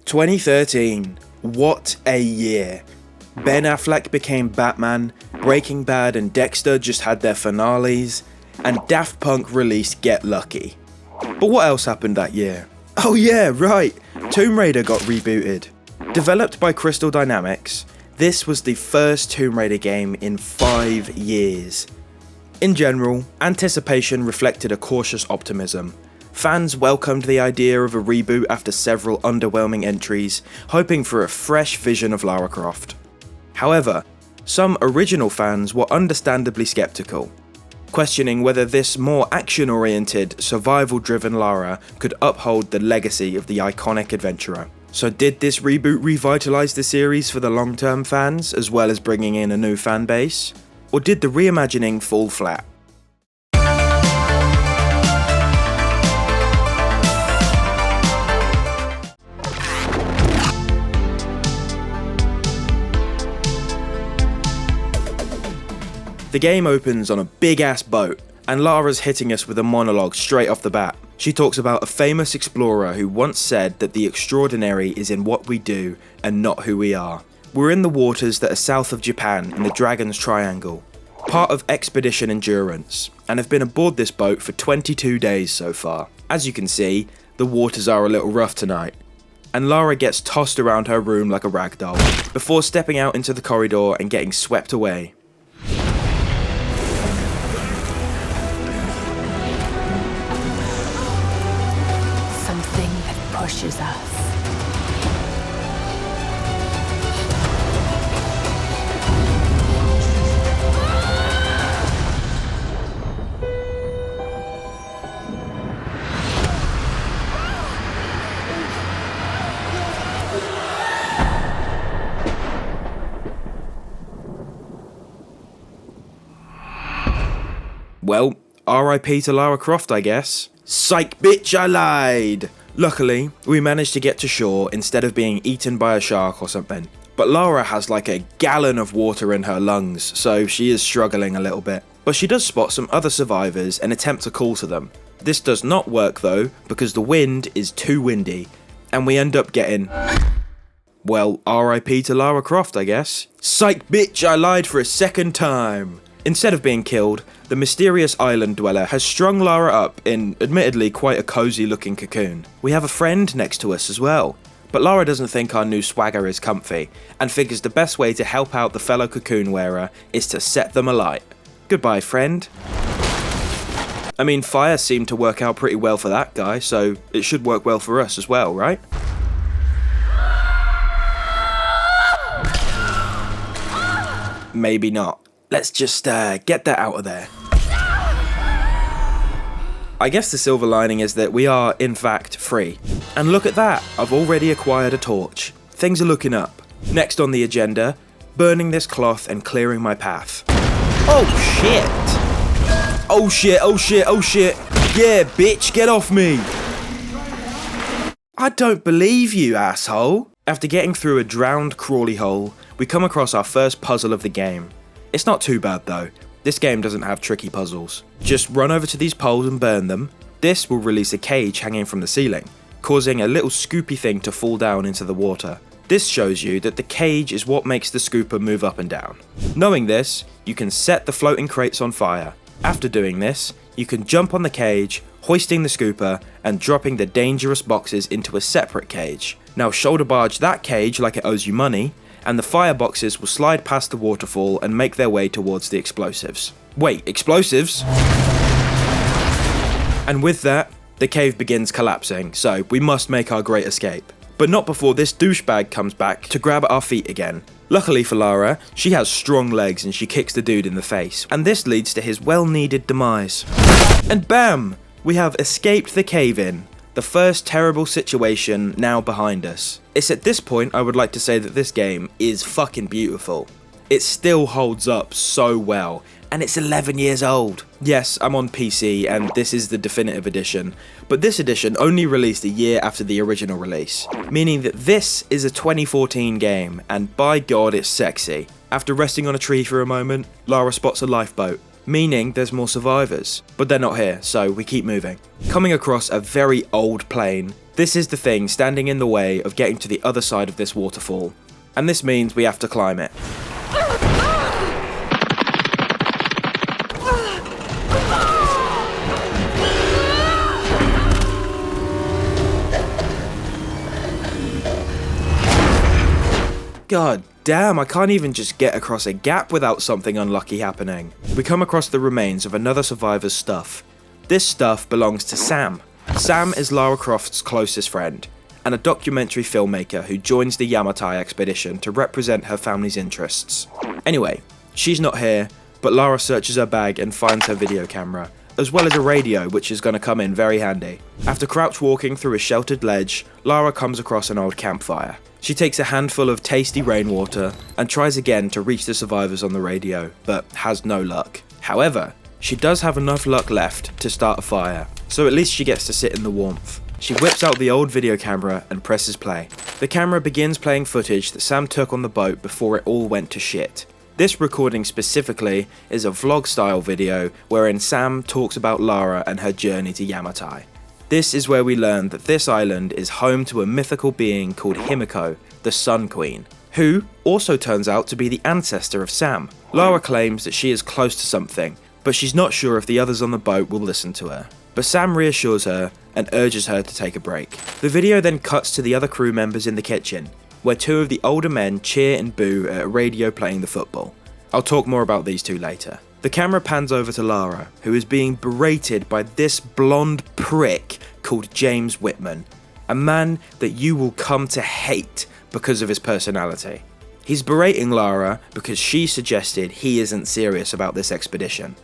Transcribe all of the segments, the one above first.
2013. What a year. Ben Affleck became Batman, Breaking Bad and Dexter just had their finales, and Daft Punk released Get Lucky. But what else happened that year? Oh yeah, right, Tomb Raider got rebooted. Developed by Crystal Dynamics, this was the first Tomb Raider game in 5 years. In general, anticipation reflected a cautious optimism. Fans welcomed the idea of a reboot after several underwhelming entries, hoping for a fresh vision of Lara Croft. However, some original fans were understandably skeptical, questioning whether this more action-oriented, survival-driven Lara could uphold the legacy of the iconic adventurer. So did this reboot revitalise the series for the long-term fans, as well as bringing in a new fan base? Or did the reimagining fall flat? The game opens on a big ass boat, and Lara's hitting us with a monologue straight off the bat. She talks about a famous explorer who once said that the extraordinary is in what we do and not who we are. We're in the waters that are south of Japan in the Dragon's Triangle, part of Expedition Endurance, and have been aboard this boat for 22 days so far. As you can see, the waters are a little rough tonight, and Lara gets tossed around her room like a rag doll, before stepping out into the corridor and getting swept away. Pushes us. Well, RIP to Lara Croft, I guess. Psych bitch, I lied! Luckily, we managed to get to shore instead of being eaten by a shark or something. But Lara has like a gallon of water in her lungs, so she is struggling a little bit. But she does spot some other survivors and attempt to call to them. This does not work though, because the wind is too windy, and we end up getting... well, RIP to Lara Croft, I guess. Psych bitch, I lied for a second time! Instead of being killed, the mysterious island dweller has strung Lara up in, admittedly, quite a cozy looking cocoon. We have a friend next to us as well, but Lara doesn't think our new swagger is comfy, and figures the best way to help out the fellow cocoon wearer is to set them alight. Goodbye, friend. I mean, fire seemed to work out pretty well for that guy, so it should work well for us as well, right? Maybe not. Let's just get that out of there. I guess the silver lining is that we are, in fact, free. And look at that, I've already acquired a torch. Things are looking up. Next on the agenda, burning this cloth and clearing my path. Oh shit! Oh shit, oh shit, oh shit! Yeah, bitch, get off me! I don't believe you, asshole! After getting through a drowned crawly hole, we come across our first puzzle of the game. It's not too bad though, this game doesn't have tricky puzzles. Just run over to these poles and burn them. This will release a cage hanging from the ceiling, causing a little scoopy thing to fall down into the water. This shows you that the cage is what makes the scooper move up and down. Knowing this, you can set the floating crates on fire. After doing this, you can jump on the cage, hoisting the scooper and dropping the dangerous boxes into a separate cage. Now shoulder barge that cage like it owes you money, and the fireboxes will slide past the waterfall and make their way towards the explosives. Wait, explosives? And with that, the cave begins collapsing, so we must make our great escape. But not before this douchebag comes back to grab at our feet again. Luckily for Lara, she has strong legs and she kicks the dude in the face, and this leads to his well-needed demise. And bam! We have escaped the cave-in. The first terrible situation now behind us. It's at this point I would like to say that this game is fucking beautiful. It still holds up so well, and it's 11 years old. Yes, I'm on PC and this is the definitive edition, but this edition only released a year after the original release, meaning that this is a 2014 game, and by god it's sexy. After resting on a tree for a moment, Lara spots a lifeboat, meaning there's more survivors, but they're not here, so we keep moving. Coming across a very old plane, This is the thing standing in the way of getting to the other side of this waterfall, and this means we have to climb it. God damn, I can't even just get across a gap without something unlucky happening. We come across the remains of another survivor's stuff. This stuff belongs to Sam. Sam is Lara Croft's closest friend, and a documentary filmmaker who joins the Yamatai expedition to represent her family's interests. Anyway, she's not here, but Lara searches her bag and finds her video camera, as well as a radio, which is going to come in very handy. After crouch walking through a sheltered ledge, Lara comes across an old campfire. She takes a handful of tasty rainwater and tries again to reach the survivors on the radio, but has no luck. However, she does have enough luck left to start a fire, so at least she gets to sit in the warmth. She whips out the old video camera and presses play. The camera begins playing footage that Sam took on the boat before it all went to shit. This recording specifically is a vlog-style video wherein Sam talks about Lara and her journey to Yamatai. This is where we learn that this island is home to a mythical being called Himiko, the Sun Queen, who also turns out to be the ancestor of Sam. Lara claims that she is close to something, but she's not sure if the others on the boat will listen to her. But Sam reassures her and urges her to take a break. The video then cuts to the other crew members in the kitchen, where two of the older men cheer and boo at a radio playing the football. I'll talk more about these two later. The camera pans over to Lara, who is being berated by this blonde prick called James Whitman, a man that you will come to hate because of his personality. He's berating Lara because she suggested he isn't serious about this expedition.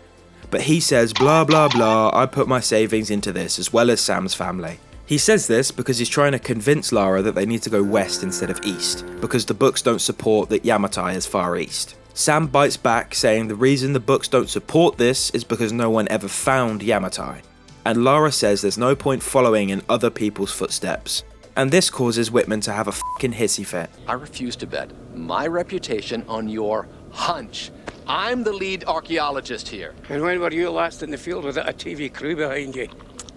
But he says blah blah blah, I put my savings into this as well as Sam's family. He says this because he's trying to convince Lara that they need to go west instead of east, because the books don't support that Yamatai is far east. Sam bites back, saying the reason the books don't support this is because no one ever found Yamatai. And Lara says there's no point following in other people's footsteps. And this causes Whitman to have a fucking hissy fit. I refuse to bet my reputation on your hunch. I'm the lead archaeologist here. And when were you last in the field without a TV crew behind you?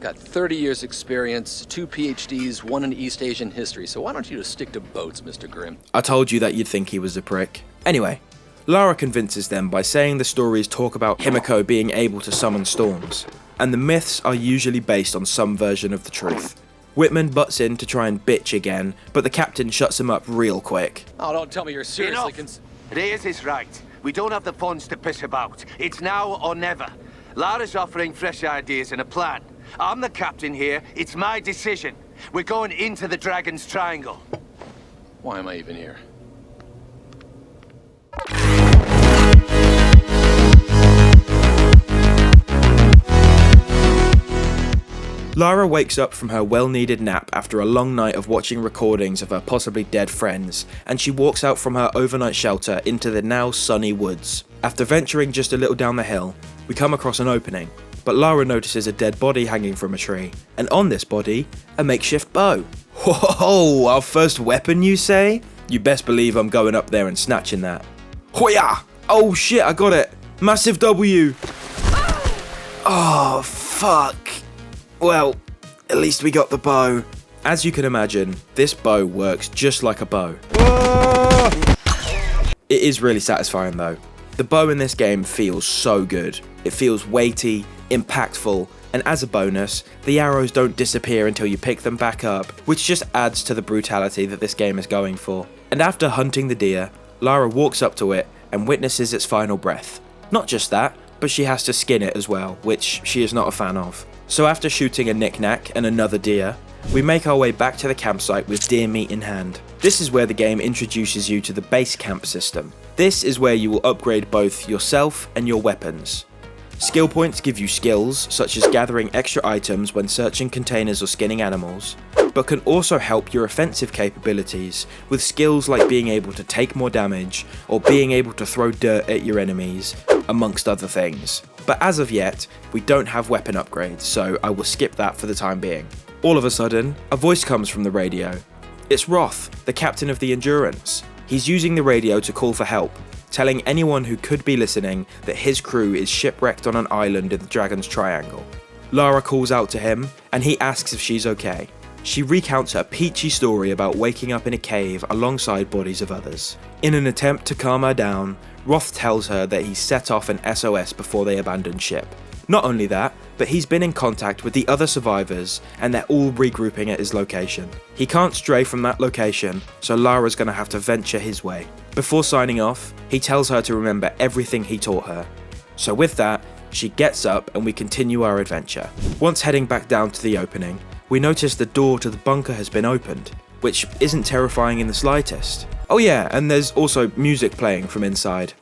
Got 30 years experience, 2 PhDs, 1 in East Asian history, so why don't you just stick to boats, Mr. Grimm? I told you that you'd think he was a prick. Anyway, Lara convinces them by saying the stories talk about Himiko being able to summon storms, and the myths are usually based on some version of the truth. Whitman butts in to try and bitch again, but the captain shuts him up real quick. Oh, don't tell me you're seriously Reyes is right. We don't have the funds to piss about. It's now or never. Lara's offering fresh ideas and a plan. I'm the captain here. It's my decision. We're going into the Dragon's Triangle. Why am I even here? Lara wakes up from her well-needed nap after a long night of watching recordings of her possibly dead friends, and she walks out from her overnight shelter into the now sunny woods. After venturing just a little down the hill, we come across an opening, but Lara notices a dead body hanging from a tree, and on this body, a makeshift bow. Whoa, our first weapon, you say? You best believe I'm going up there and snatching that. Hoya! Oh shit, I got it! Massive W! Oh, fuck. Well, at least we got the bow. As you can imagine, this bow works just like a bow. Whoa! It is really satisfying though. The bow in this game feels so good. It feels weighty, impactful, and as a bonus, the arrows don't disappear until you pick them back up, which just adds to the brutality that this game is going for. And after hunting the deer, Lara walks up to it and witnesses its final breath. Not just that, but she has to skin it as well, which she is not a fan of. So after shooting a knick-knack and another deer, we make our way back to the campsite with deer meat in hand. This is where the game introduces you to the base camp system. This is where you will upgrade both yourself and your weapons. Skill points give you skills, such as gathering extra items when searching containers or skinning animals, but can also help your offensive capabilities with skills like being able to take more damage or being able to throw dirt at your enemies, amongst other things. But as of yet, we don't have weapon upgrades, so I will skip that for the time being. All of a sudden, a voice comes from the radio. It's Roth, the captain of the Endurance. He's using the radio to call for help, telling anyone who could be listening that his crew is shipwrecked on an island in the Dragon's Triangle. Lara calls out to him, and he asks if she's okay. she recounts her peachy story about waking up in a cave alongside bodies of others. In an attempt to calm her down, Roth tells her that he set off an SOS before they abandoned ship. Not only that, but he's been in contact with the other survivors and they're all regrouping at his location. He can't stray from that location, so Lara's gonna have to venture his way. Before signing off, he tells her to remember everything he taught her. So with that, she gets up and we continue our adventure. Once heading back down to the opening, we notice the door to the bunker has been opened, which isn't terrifying in the slightest. Oh yeah, and there's also music playing from inside.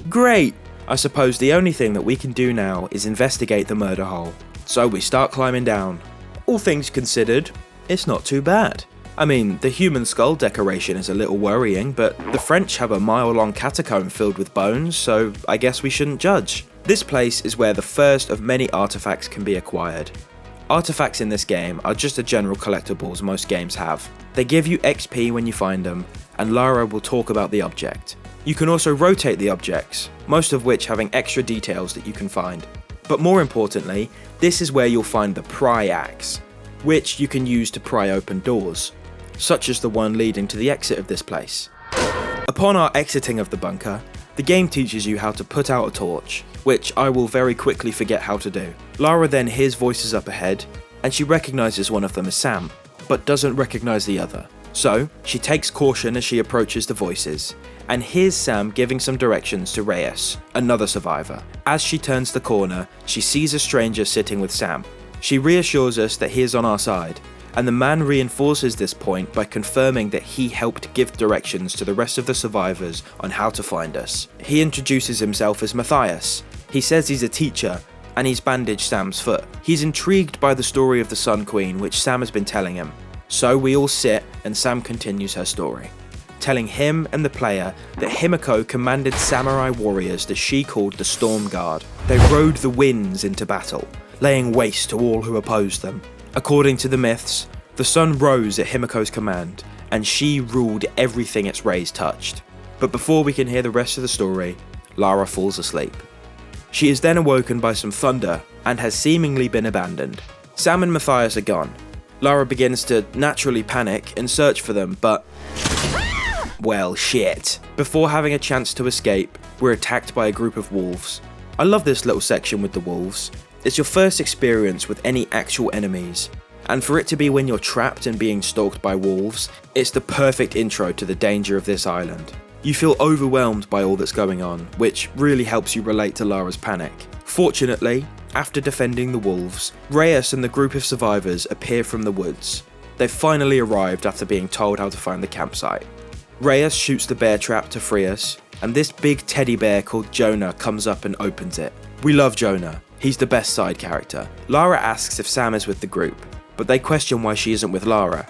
Great! I suppose the only thing that we can do now is investigate the murder hole. So we start climbing down. All things considered, it's not too bad. I mean, the human skull decoration is a little worrying, but the French have a mile-long catacomb filled with bones, so I guess we shouldn't judge. This place is where the first of many artifacts can be acquired. Artifacts in this game are just the general collectibles most games have. They give you XP when you find them, and Lara will talk about the object. You can also rotate the objects, most of which having extra details that you can find. But more importantly, this is where you'll find the pry axe, which you can use to pry open doors, such as the one leading to the exit of this place. Upon our exiting of the bunker, the game teaches you how to put out a torch, which I will very quickly forget how to do. Lara then hears voices up ahead, and she recognises one of them as Sam, but doesn't recognise the other. So, she takes caution as she approaches the voices, and hears Sam giving some directions to Reyes, another survivor. As she turns the corner, she sees a stranger sitting with Sam. She reassures us that he is on our side, and the man reinforces this point by confirming that he helped give directions to the rest of the survivors on how to find us. He introduces himself as Matthias. He says he's a teacher, and he's bandaged Sam's foot. He's intrigued by the story of the Sun Queen, which Sam has been telling him. So we all sit, and Sam continues her story, telling him and the player that Himiko commanded samurai warriors that she called the Storm Guard. They rode the winds into battle, laying waste to all who opposed them. According to the myths, the sun rose at Himiko's command, and she ruled everything its rays touched. But before we can hear the rest of the story, Lara falls asleep. She is then awoken by some thunder, and has seemingly been abandoned. Sam and Matthias are gone. Lara begins to naturally panic and search for them, but well, shit. Before having a chance to escape, we're attacked by a group of wolves. I love this little section with the wolves. It's your first experience with any actual enemies, and for it to be when you're trapped and being stalked by wolves, it's the perfect intro to the danger of this island. You feel overwhelmed by all that's going on, which really helps you relate to Lara's panic. Fortunately, after defending the wolves, Reyes and the group of survivors appear from the woods. They've finally arrived after being told how to find the campsite. Reyes shoots the bear trap to free us, and this big teddy bear called Jonah comes up and opens it. We love Jonah, he's the best side character. Lara asks if Sam is with the group, but they question why she isn't with Lara.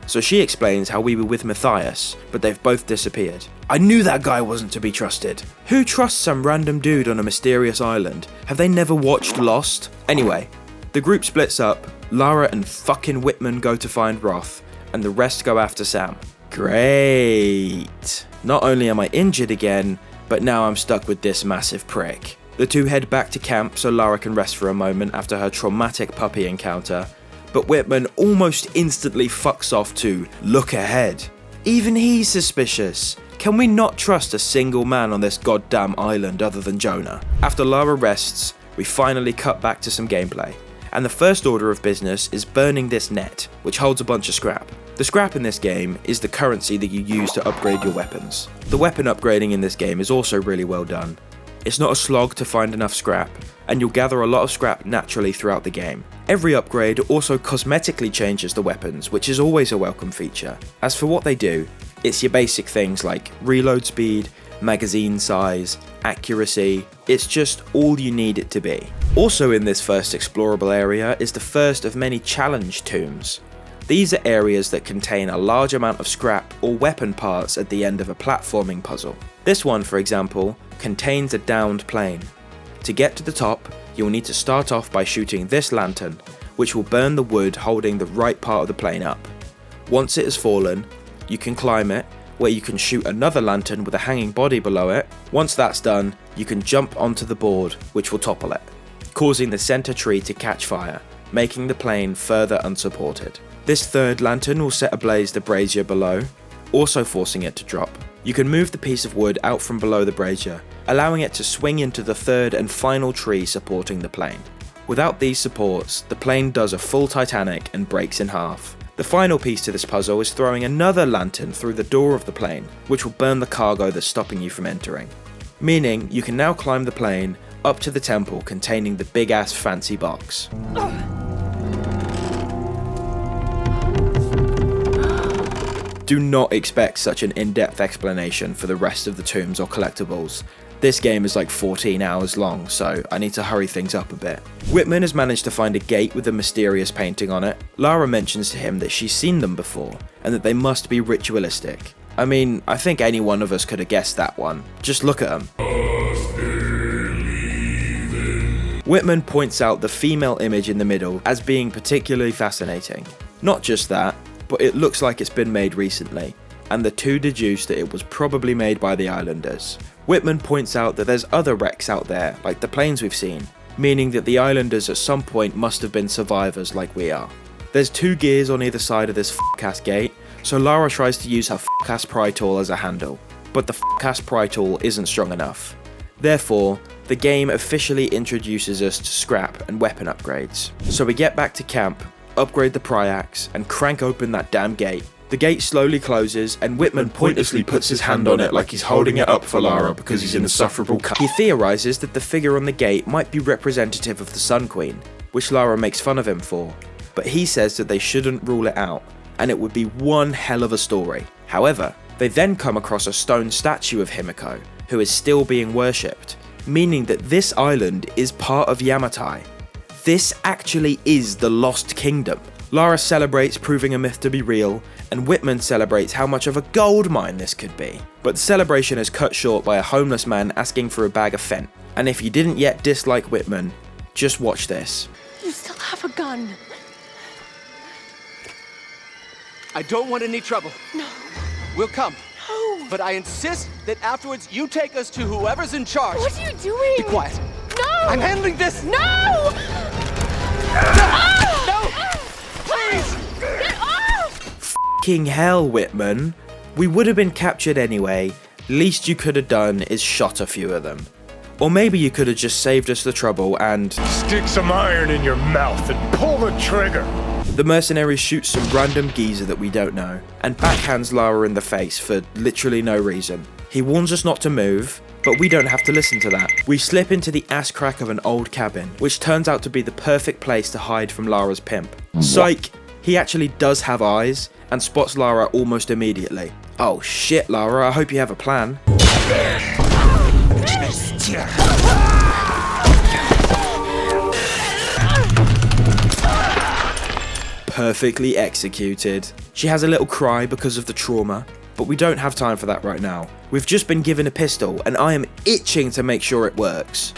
So she explains how we were with Matthias, but they've both disappeared. I knew that guy wasn't to be trusted. Who trusts some random dude on a mysterious island? Have they never watched Lost? Anyway, the group splits up, Lara and fucking Whitman go to find Roth, and the rest go after Sam. Great. Not only am I injured again, but now I'm stuck with this massive prick. The two head back to camp so Lara can rest for a moment after her traumatic puppy encounter, but Whitman almost instantly fucks off to look ahead. Even he's suspicious. Can we not trust a single man on this goddamn island other than Jonah? After Lara rests, we finally cut back to some gameplay, and the first order of business is burning this net, which holds a bunch of scrap. The scrap in this game is the currency that you use to upgrade your weapons. The weapon upgrading in this game is also really well done. It's not a slog to find enough scrap, and you'll gather a lot of scrap naturally throughout the game. Every upgrade also cosmetically changes the weapons, which is always a welcome feature. As for what they do, it's your basic things like reload speed, magazine size, accuracy. It's just all you need it to be. Also in this first explorable area is the first of many challenge tombs. These are areas that contain a large amount of scrap or weapon parts at the end of a platforming puzzle. This one, for example, contains a downed plane. To get to the top, you'll need to start off by shooting this lantern, which will burn the wood holding the right part of the plane up. Once it has fallen, you can climb it, where you can shoot another lantern with a hanging body below it. Once that's done, you can jump onto the board, which will topple it. causing the center tree to catch fire, making the plane further unsupported. This third lantern will set ablaze the brazier below, also forcing it to drop. You can move the piece of wood out from below the brazier, allowing it to swing into the third and final tree supporting the plane. Without these supports, the plane does a full Titanic and breaks in half. The final piece to this puzzle is throwing another lantern through the door of the plane, which will burn the cargo that's stopping you from entering. Meaning, you can now climb the plane up to the temple containing the big ass fancy box. Do not expect such an in-depth explanation for the rest of the tombs or collectibles. This game is like 14 hours long, so I need to hurry things up a bit. Whitman has managed to find a gate with a mysterious painting on it. Lara mentions to him that she's seen them before, and that they must be ritualistic. I mean, I think any one of us could have guessed that one. Just look at them. Whitman points out the female image in the middle as being particularly fascinating. Not just that, but it looks like it's been made recently, and the two deduce that it was probably made by the islanders. Whitman points out that there's other wrecks out there, like the planes we've seen, meaning that the islanders at some point must have been survivors like we are. There's two gears on either side of this f***ass gate, so Lara tries to use her f***ass pry tool as a handle, but the f***ass pry tool isn't strong enough. Therefore, the game officially introduces us to scrap and weapon upgrades. So we get back to camp, upgrade the pry axe, and crank open that damn gate. The gate slowly closes, and Whitman pointlessly puts his hand on it like he's holding it up for Lara because he's insufferable. He theorizes that the figure on the gate might be representative of the Sun Queen, which Lara makes fun of him for, but he says that they shouldn't rule it out, and it would be one hell of a story. However, they then come across a stone statue of Himiko, who is still being worshipped, meaning that this island is part of Yamatai. This actually is the Lost Kingdom. Lara celebrates proving a myth to be real, and Whitman celebrates how much of a gold mine this could be. But the celebration is cut short by a homeless man asking for a bag of fent. And if you didn't yet dislike Whitman, just watch this. You still have a gun. I don't want any trouble. No. We'll come. No. But I insist that afterwards you take us to whoever's in charge. What are you doing? Be quiet. No. I'm handling this. No. No! Please! Get off! King hell, Whitman. We would have been captured anyway. Least you could have done is shot a few of them. Or maybe you could have just saved us the trouble and stick some iron in your mouth and pull the trigger. The mercenary shoots some random geezer that we don't know, and backhands Lara in the face for literally no reason. He warns us not to move, but we don't have to listen to that. We slip into the ass crack of an old cabin, which turns out to be the perfect place to hide from Lara's pimp. Psych! He actually does have eyes, and spots Lara almost immediately. Oh shit, Lara, I hope you have a plan. Perfectly executed. She has a little cry because of the trauma, but we don't have time for that right now. We've just been given a pistol, and I am itching to make sure it works.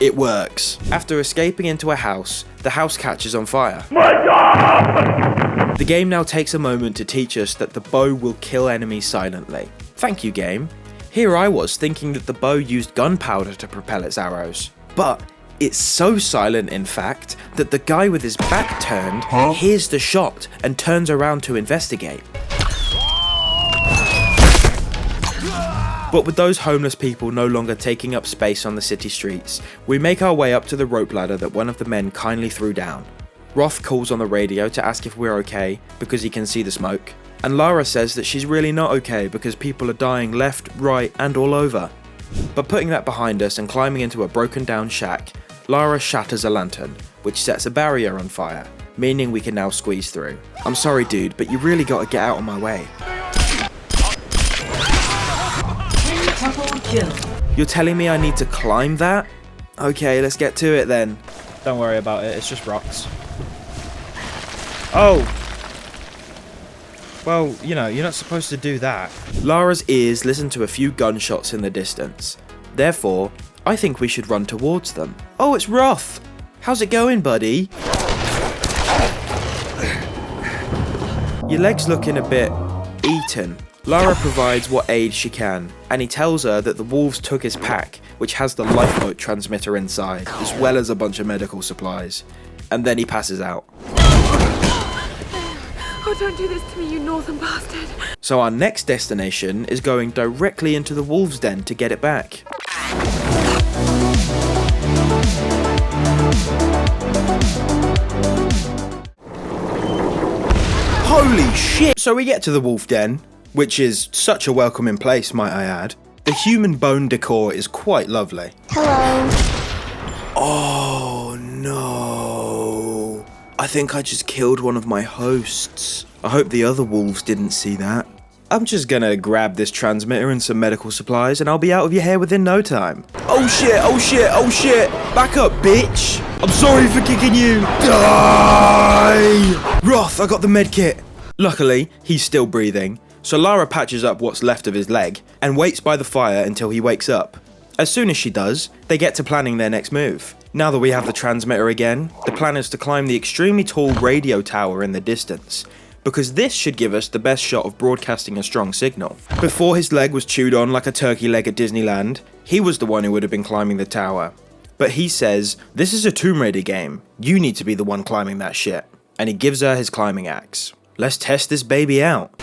It works. After escaping into a house, the house catches on fire. My God! The game now takes a moment to teach us that the bow will kill enemies silently. Thank you, game. Here I was thinking that the bow used gunpowder to propel its arrows. But it's so silent, in fact, that the guy with his back turned hears the shot and turns around to investigate. But with those homeless people no longer taking up space on the city streets, we make our way up to the rope ladder that one of the men kindly threw down. Roth calls on the radio to ask if we're okay because he can see the smoke, and Lara says that she's really not okay because people are dying left, right, and all over. But putting that behind us and climbing into a broken down shack, Lara shatters a lantern, which sets a barrier on fire, meaning we can now squeeze through. I'm sorry dude, but you really gotta get out of my way. You're telling me I need to climb that? Okay, let's get to it then. Don't worry about it, it's just rocks. Oh! Well, you know, you're not supposed to do that. Lara's ears listen to a few gunshots in the distance. Therefore, I think we should run towards them. Oh, it's Roth! How's it going, buddy? Your leg's looking a bit eaten. Lara provides what aid she can, and he tells her that the wolves took his pack, which has the lifeboat transmitter inside, as well as a bunch of medical supplies. And then he passes out. Oh, don't do this to me, you northern bastard. So our next destination is going directly into the wolves' den to get it back. Holy shit! So we get to the wolf den, which is such a welcoming place, might I add. The human bone decor is quite lovely. Hello. Oh no. I think I just killed one of my hosts. I hope the other wolves didn't see that. I'm just gonna grab this transmitter and some medical supplies and I'll be out of your hair within no time. Oh shit, oh shit, oh shit! Back up, bitch! I'm sorry for kicking you! Die! Roth, I got the med kit! Luckily, he's still breathing, so Lara patches up what's left of his leg and waits by the fire until he wakes up. As soon as she does, they get to planning their next move. Now that we have the transmitter again, the plan is to climb the extremely tall radio tower in the distance, because this should give us the best shot of broadcasting a strong signal. Before his leg was chewed on like a turkey leg at Disneyland, he was the one who would have been climbing the tower. But he says, "This is a Tomb Raider game, you need to be the one climbing that shit." And he gives her his climbing axe. Let's test this baby out.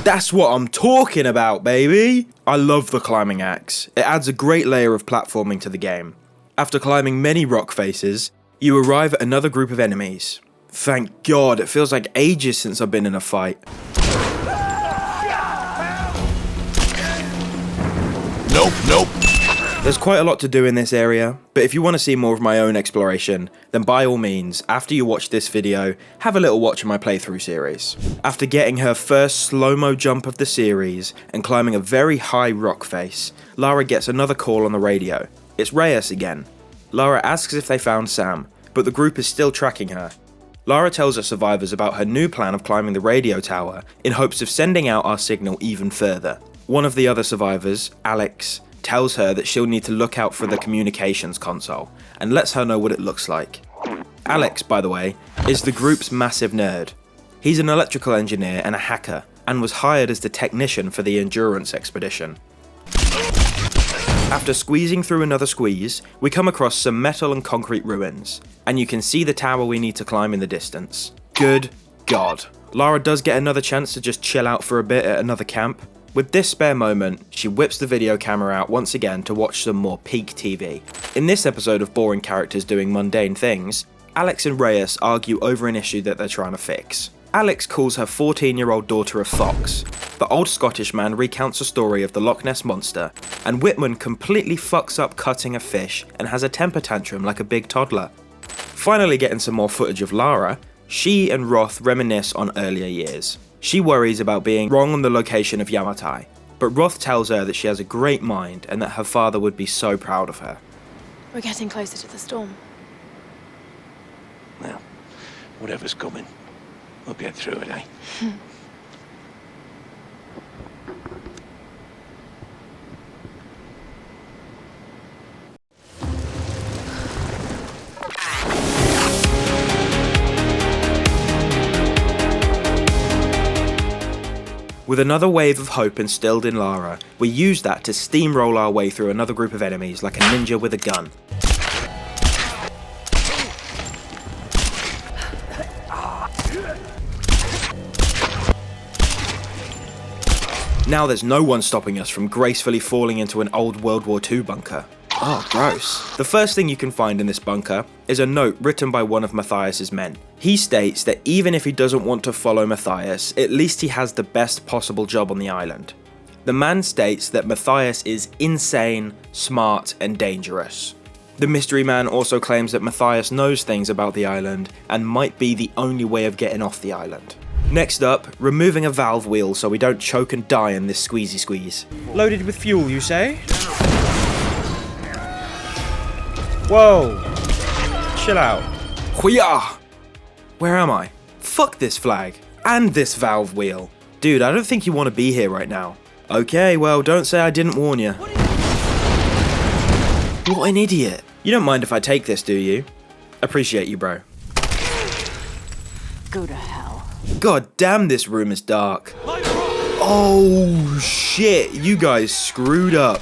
That's what I'm talking about, baby! I love the climbing axe. It adds a great layer of platforming to the game. After climbing many rock faces, you arrive at another group of enemies. Thank God, it feels like ages since I've been in a fight. Nope. There's quite a lot to do in this area, but if you want to see more of my own exploration, then by all means, after you watch this video, have a little watch of my playthrough series. After getting her first slow-mo jump of the series and climbing a very high rock face, Lara gets another call on the radio. It's Reyes again. Lara asks if they found Sam, but the group is still tracking her. Lara tells her survivors about her new plan of climbing the radio tower in hopes of sending out our signal even further. One of the other survivors, Alex, tells her that she'll need to look out for the communications console and lets her know what it looks like. Alex, by the way, is the group's massive nerd. He's an electrical engineer and a hacker and was hired as the technician for the Endurance expedition. After squeezing through another squeeze, we come across some metal and concrete ruins, and you can see the tower we need to climb in the distance. Good God. Lara does get another chance to just chill out for a bit at another camp. With this spare moment, she whips the video camera out once again to watch some more peak TV. In this episode of Boring Characters Doing Mundane Things, Alex and Reyes argue over an issue that they're trying to fix. Alex calls her 14-year-old daughter a fox. The old Scottish man recounts a story of the Loch Ness Monster, and Whitman completely fucks up cutting a fish and has a temper tantrum like a big toddler. Finally getting some more footage of Lara, she and Roth reminisce on earlier years. She worries about being wrong on the location of Yamatai, but Roth tells her that she has a great mind and that her father would be so proud of her. We're getting closer to the storm. Well, whatever's coming, we'll get through it, eh? With another wave of hope instilled in Lara, we use that to steamroll our way through another group of enemies like a ninja with a gun. Now there's no one stopping us from gracefully falling into an old World War II bunker. Oh, gross. The first thing you can find in this bunker is a note written by one of Matthias's men. He states that even if he doesn't want to follow Matthias, at least he has the best possible job on the island. The man states that Matthias is insane, smart, and dangerous. The mystery man also claims that Matthias knows things about the island and might be the only way of getting off the island. Next up, removing a valve wheel so we don't choke and die in this squeezy squeeze. Loaded with fuel, you say? Whoa. Chill out. Hoo-yah! Where am I? Fuck this flag. And this valve wheel. Dude, I don't think you want to be here right now. Okay, well, don't say I didn't warn you. What an idiot. You don't mind if I take this, do you? Appreciate you, bro. Go to hell. God damn, this room is dark. Oh shit, you guys screwed up.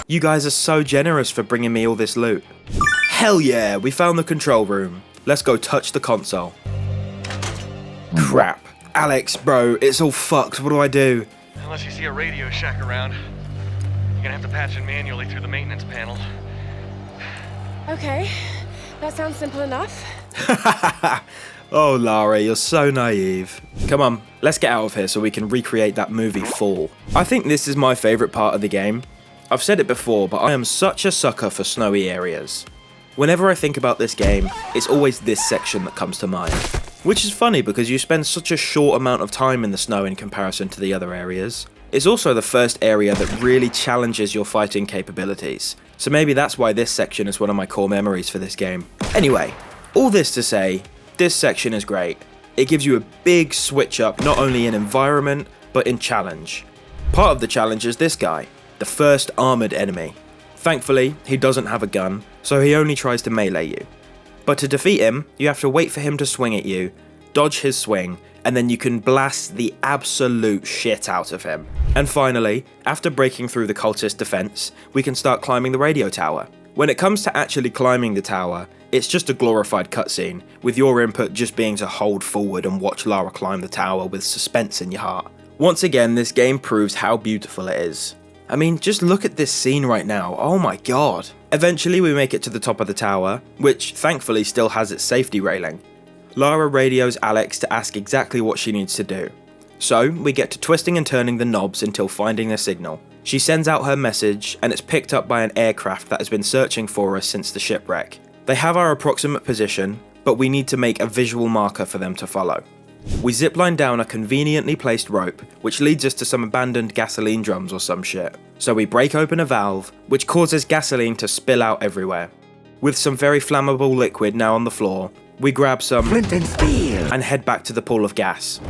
You guys are so generous for bringing me all this loot. Hell yeah, we found the control room. Let's go touch the console. Crap. Alex, bro, it's all fucked. What do I do? Unless you see a Radio Shack around, you're gonna have to patch it manually through the maintenance panel. Okay, that sounds simple enough. Oh, Lara, you're so naive. Come on, let's get out of here so we can recreate that movie Fall. I think this is my favourite part of the game. I've said it before, but I am such a sucker for snowy areas. Whenever I think about this game, it's always this section that comes to mind. Which is funny because you spend such a short amount of time in the snow in comparison to the other areas. It's also the first area that really challenges your fighting capabilities, so maybe that's why this section is one of my core memories for this game. Anyway, all this to say, this section is great. It gives you a big switch up not only in environment, but in challenge. Part of the challenge is this guy, the first armoured enemy. Thankfully, he doesn't have a gun, so he only tries to melee you. But to defeat him, you have to wait for him to swing at you, dodge his swing, and then you can blast the absolute shit out of him. And finally, after breaking through the cultist defense, we can start climbing the radio tower. When it comes to actually climbing the tower, it's just a glorified cutscene, with your input just being to hold forward and watch Lara climb the tower with suspense in your heart. Once again, this game proves how beautiful it is. I mean, just look at this scene right now, oh my god. Eventually we make it to the top of the tower, which thankfully still has its safety railing. Lara radios Alex to ask exactly what she needs to do. So, we get to twisting and turning the knobs until finding the signal. She sends out her message, and it's picked up by an aircraft that has been searching for us since the shipwreck. They have our approximate position, but we need to make a visual marker for them to follow. We zipline down a conveniently placed rope, which leads us to some abandoned gasoline drums or some shit. So we break open a valve, which causes gasoline to spill out everywhere. With some very flammable liquid now on the floor, we grab some flint and steel and head back to the pool of gas.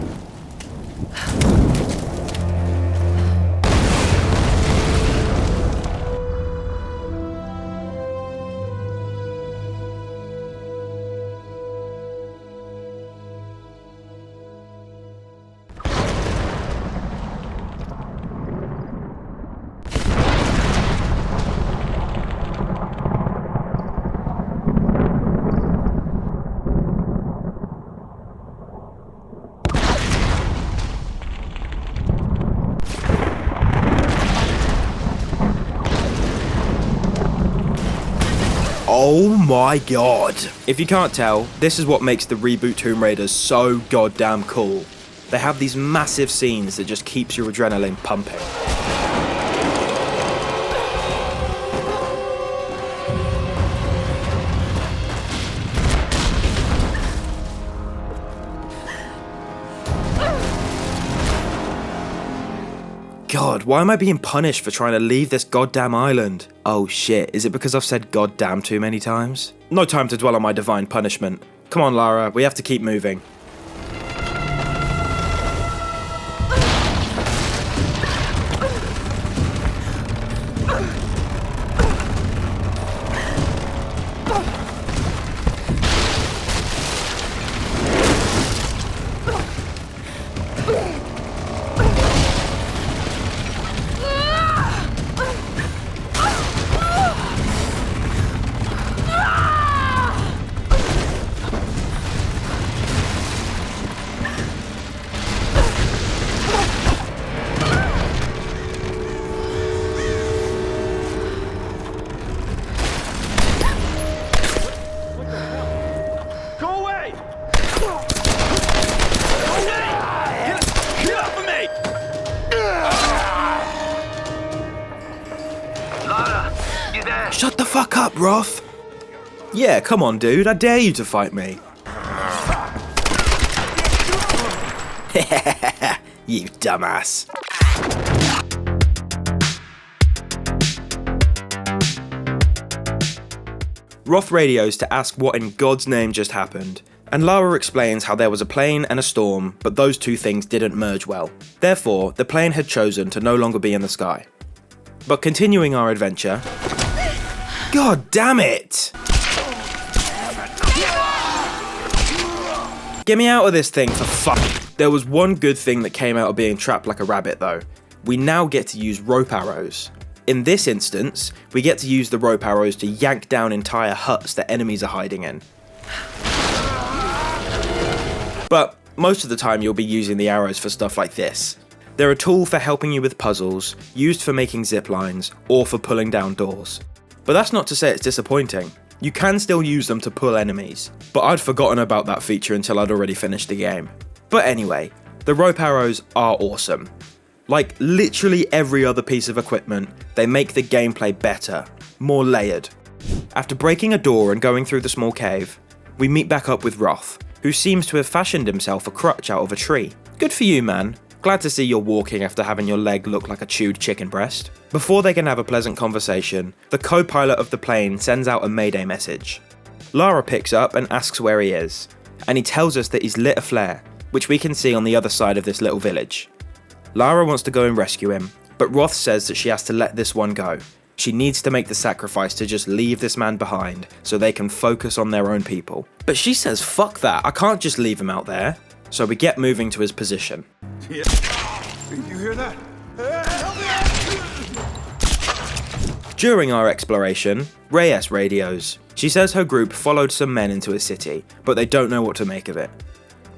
Oh my god. If you can't tell, this is what makes the reboot Tomb Raiders so goddamn cool. They have these massive scenes that just keeps your adrenaline pumping. God, why am I being punished for trying to leave this goddamn island? Oh shit, is it because I've said goddamn too many times? No time to dwell on my divine punishment. Come on, Lara, we have to keep moving. Shut the fuck up, Roth! Yeah, come on, dude, I dare you to fight me. You dumbass. Roth radios to ask what in God's name just happened, and Lara explains how there was a plane and a storm, but those two things didn't merge well. Therefore, the plane had chosen to no longer be in the sky. But continuing our adventure, God damn it! Get me out of this thing, for fuck. There was one good thing that came out of being trapped like a rabbit though. We now get to use rope arrows. In this instance, we get to use the rope arrows to yank down entire huts that enemies are hiding in. But most of the time you'll be using the arrows for stuff like this. They're a tool for helping you with puzzles, used for making zip lines, or for pulling down doors. But that's not to say it's disappointing. You can still use them to pull enemies, but I'd forgotten about that feature until I'd already finished the game. But anyway, the rope arrows are awesome. Like literally every other piece of equipment, they make the gameplay better, more layered. After breaking a door and going through the small cave, we meet back up with Roth, who seems to have fashioned himself a crutch out of a tree. Good for you, man. Glad to see you're walking after having your leg look like a chewed chicken breast. Before they can have a pleasant conversation, the co-pilot of the plane sends out a mayday message. Lara picks up and asks where he is, and he tells us that he's lit a flare, which we can see on the other side of this little village. Lara wants to go and rescue him, but Roth says that she has to let this one go. She needs to make the sacrifice to just leave this man behind so they can focus on their own people. But she says fuck that, I can't just leave him out there. So we get moving to his position. Yeah. Did you hear that? During our exploration, Reyes radios. She says her group followed some men into a city, but they don't know what to make of it.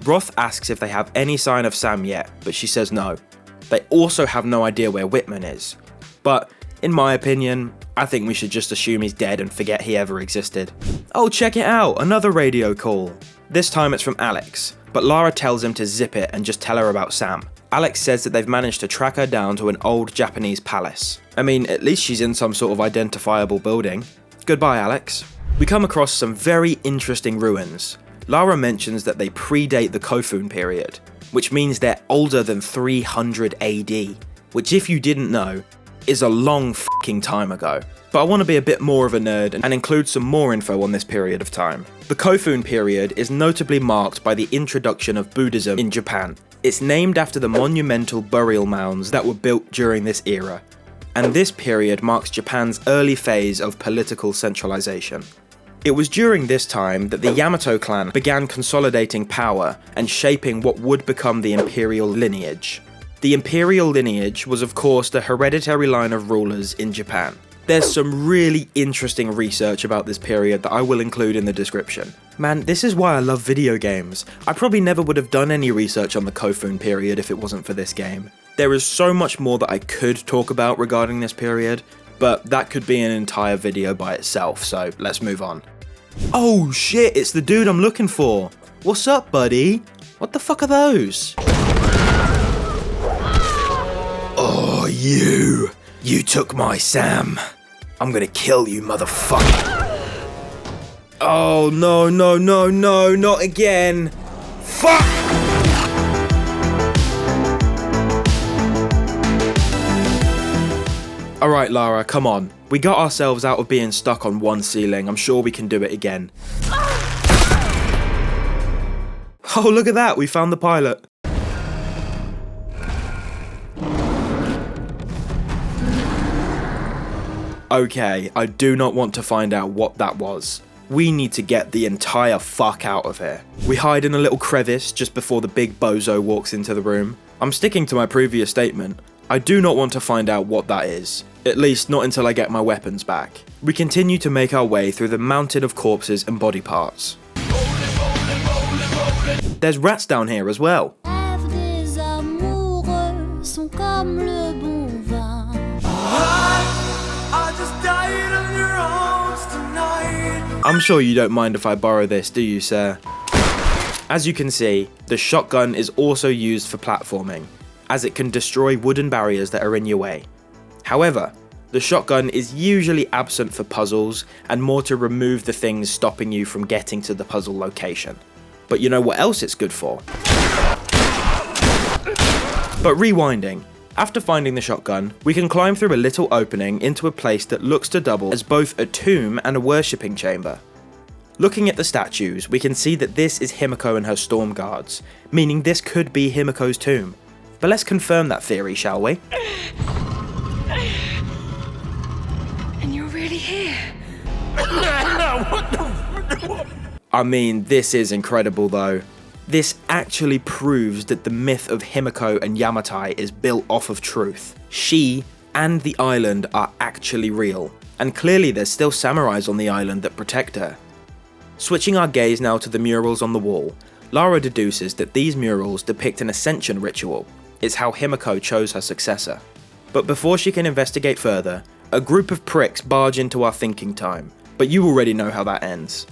Roth asks if they have any sign of Sam yet, but she says no. They also have no idea where Whitman is. But, in my opinion, I think we should just assume he's dead and forget he ever existed. Oh, check it out, another radio call. This time it's from Alex, but Lara tells him to zip it and just tell her about Sam. Alex says that they've managed to track her down to an old Japanese palace. I mean, at least she's in some sort of identifiable building. Goodbye, Alex. We come across some very interesting ruins. Lara mentions that they predate the Kofun period, which means they're older than 300 AD, which if you didn't know, is a long fucking time ago. But I want to be a bit more of a nerd and include some more info on this period of time. The Kofun period is notably marked by the introduction of Buddhism in Japan. It's named after the monumental burial mounds that were built during this era, and this period marks Japan's early phase of political centralization. It was during this time that the Yamato clan began consolidating power and shaping what would become the imperial lineage. The imperial lineage was of course the hereditary line of rulers in Japan. There's some really interesting research about this period that I will include in the description. Man, this is why I love video games. I probably never would have done any research on the Kofun period if it wasn't for this game. There is so much more that I could talk about regarding this period, but that could be an entire video by itself, so let's move on. Oh shit, it's the dude I'm looking for. What's up, buddy? What the fuck are those? Oh, you took my Sam. I'm gonna kill you, motherfucker. Oh, no, not again. Fuck! Alright, Lara, come on. We got ourselves out of being stuck on one ceiling. I'm sure we can do it again. Oh, look at that. We found the pilot. Okay, I do not want to find out what that was. We need to get the entire fuck out of here. We hide in a little crevice just before the big bozo walks into the room. I'm sticking to my previous statement. I do not want to find out what that is. At least not until I get my weapons back. We continue to make our way through the mountain of corpses and body parts. There's rats down here as well. I'm sure you don't mind if I borrow this, do you, sir? As you can see, the shotgun is also used for platforming, as it can destroy wooden barriers that are in your way. However, the shotgun is usually absent for puzzles and more to remove the things stopping you from getting to the puzzle location. But you know what else it's good for? But rewinding. After finding the shotgun, we can climb through a little opening into a place that looks to double as both a tomb and a worshipping chamber. Looking at the statues, we can see that this is Himiko and her storm guards, meaning this could be Himiko's tomb. But let's confirm that theory, shall we? And you're really here? I mean, this is incredible though. This actually proves that the myth of Himiko and Yamatai is built off of truth. She and the island are actually real, and clearly there's still samurais on the island that protect her. Switching our gaze now to the murals on the wall, Lara deduces that these murals depict an ascension ritual. It's how Himiko chose her successor. But before she can investigate further, a group of pricks barge into our thinking time, but you already know how that ends.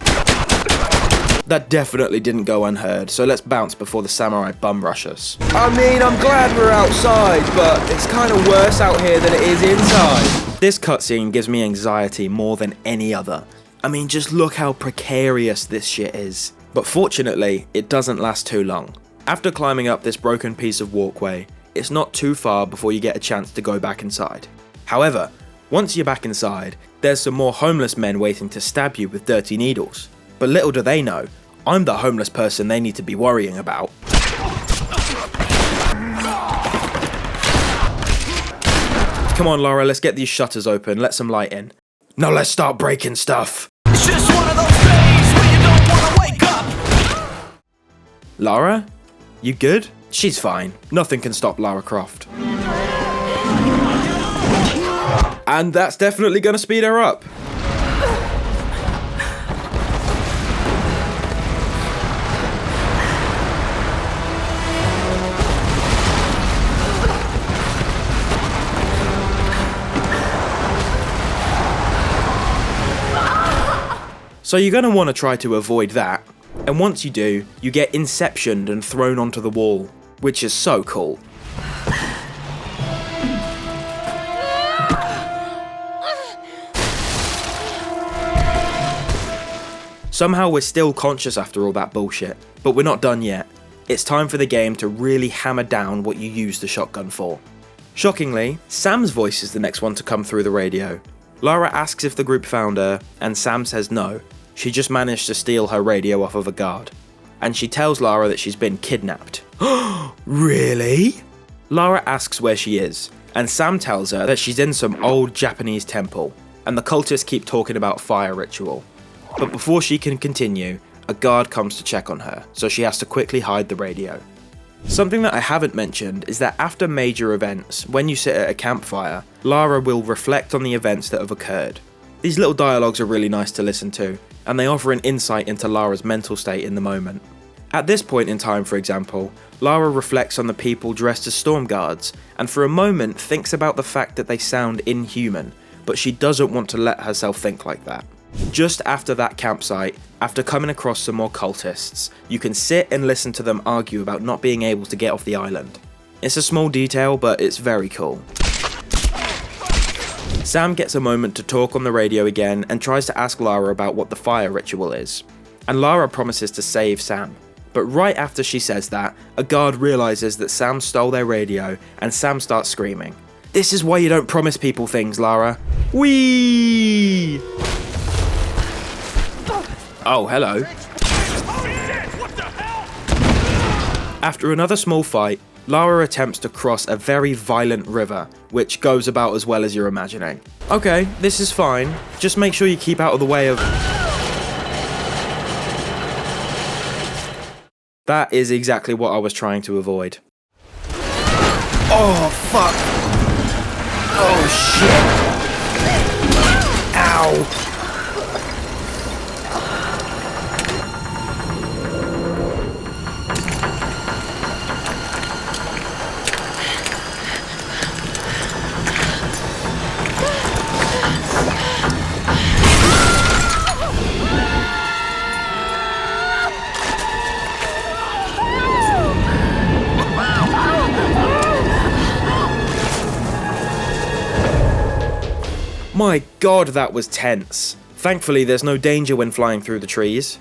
That definitely didn't go unheard, so let's bounce before the samurai bum rush us. I mean, I'm glad we're outside, but it's kind of worse out here than it is inside. This cutscene gives me anxiety more than any other. I mean, just look how precarious this shit is. But fortunately, it doesn't last too long. After climbing up this broken piece of walkway, it's not too far before you get a chance to go back inside. However, once you're back inside, there's some more homeless men waiting to stab you with dirty needles. But little do they know, I'm the homeless person they need to be worrying about. Come on Lara, let's get these shutters open, let some light in. Now let's start breaking stuff. It's just one of those days when you don't want to wake up. Lara? You good? She's fine. Nothing can stop Lara Croft. And that's definitely gonna speed her up. So you're going to want to try to avoid that, and once you do, you get inceptioned and thrown onto the wall, which is so cool. Somehow we're still conscious after all that bullshit, but we're not done yet. It's time for the game to really hammer down what you use the shotgun for. Shockingly, Sam's voice is the next one to come through the radio. Lara asks if the group found her, and Sam says no. She just managed to steal her radio off of a guard. And she tells Lara that she's been kidnapped. Really? Lara asks where she is, and Sam tells her that she's in some old Japanese temple, and the cultists keep talking about fire ritual. But before she can continue, a guard comes to check on her, so she has to quickly hide the radio. Something that I haven't mentioned is that after major events, when you sit at a campfire, Lara will reflect on the events that have occurred. These little dialogues are really nice to listen to, and they offer an insight into Lara's mental state in the moment. At this point in time, for example, Lara reflects on the people dressed as storm guards, and for a moment thinks about the fact that they sound inhuman, but she doesn't want to let herself think like that. Just after that campsite, after coming across some more cultists, you can sit and listen to them argue about not being able to get off the island. It's a small detail, but it's very cool. Sam gets a moment to talk on the radio again and tries to ask Lara about what the fire ritual is. And Lara promises to save Sam. But right after she says that, a guard realizes that Sam stole their radio and Sam starts screaming. This is why you don't promise people things, Lara. Whee! Oh, hello. After another small fight, Lara attempts to cross a very violent river, which goes about as well as you're imagining. Okay, this is fine. Just make sure you keep out of the way of... That is exactly what I was trying to avoid. Oh, fuck! Oh, shit! Ow! My god, that was tense. Thankfully, there's no danger when flying through the trees.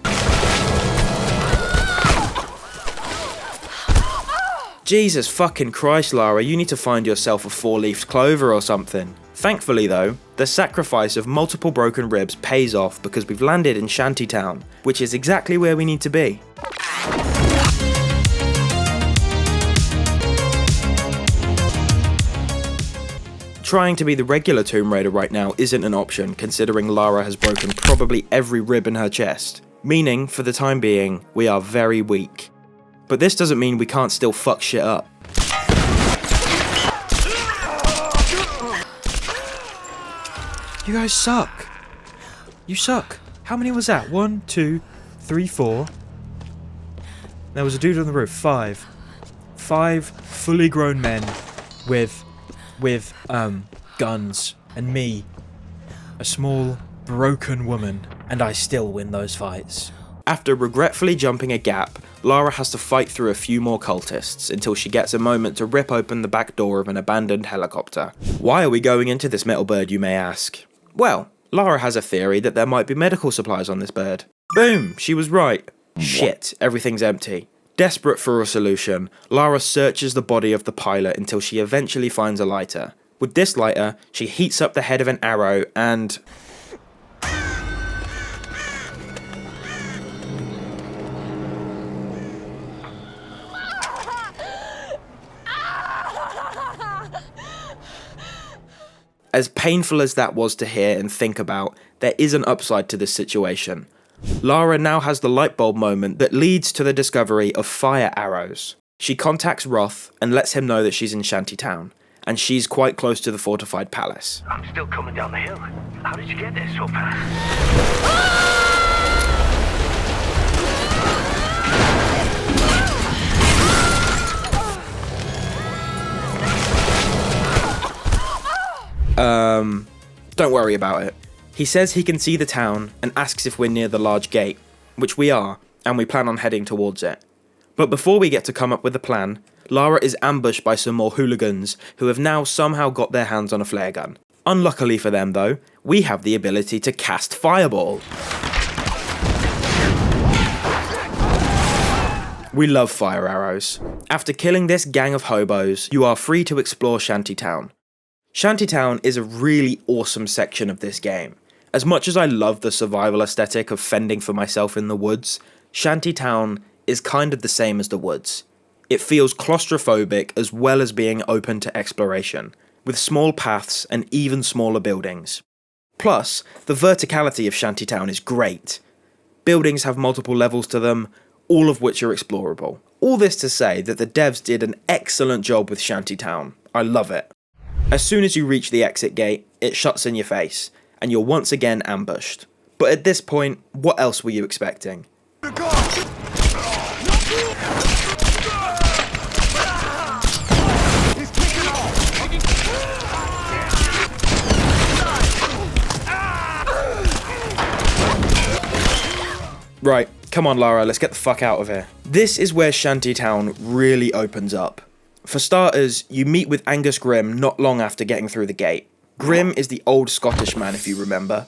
Jesus fucking Christ, Lara, you need to find yourself a four-leafed clover or something. Thankfully though, the sacrifice of multiple broken ribs pays off because we've landed in Shantytown, which is exactly where we need to be. Trying to be the regular Tomb Raider right now isn't an option, considering Lara has broken probably every rib in her chest. meaning for the time being we are very weak. But this doesn't mean we can't still fuck shit up. You guys suck. You suck. How many was that? 1, 2, 3, 4. There was a dude on the roof. 5. 5 fully grown men with guns, and me, a small broken woman, and I still win those fights. After regretfully jumping a gap, Lara has to fight through a few more cultists until she gets a moment to rip open the back door of an abandoned helicopter. Why are we going into this metal bird, you may ask? Well, Lara has a theory that there might be medical supplies on this bird. Boom, she was right. Shit, everything's empty. Desperate for a solution, Lara searches the body of the pilot until she eventually finds a lighter. With this lighter, she heats up the head of an arrow and... As painful as that was to hear and think about, there is an upside to this situation. Lara now has the light bulb moment that leads to the discovery of fire arrows. She contacts Roth and lets him know that she's in Shantytown, and she's quite close to the fortified palace. I'm still coming down the hill. How did you get there so fast? Don't worry about it. He says he can see the town and asks if we're near the large gate, which we are, and we plan on heading towards it. But before we get to come up with a plan, Lara is ambushed by some more hooligans who have now somehow got their hands on a flare gun. Unluckily for them though, we have the ability to cast Fireball. We love fire arrows. After killing this gang of hobos, you are free to explore Shantytown. Shantytown is a really awesome section of this game. As much as I love the survival aesthetic of fending for myself in the woods, Shantytown is kind of the same as the woods. It feels claustrophobic as well as being open to exploration, with small paths and even smaller buildings. Plus, the verticality of Shantytown is great. Buildings have multiple levels to them, all of which are explorable. All this to say that the devs did an excellent job with Shantytown. I love it. As soon as you reach the exit gate, it shuts in your face, and you're once again ambushed. But at this point, what else were you expecting? Right, come on Lara, let's get the fuck out of here. This is where Shantytown really opens up. For starters, you meet with Angus Grimm not long after getting through the gate. Grimm is the old Scottish man if you remember.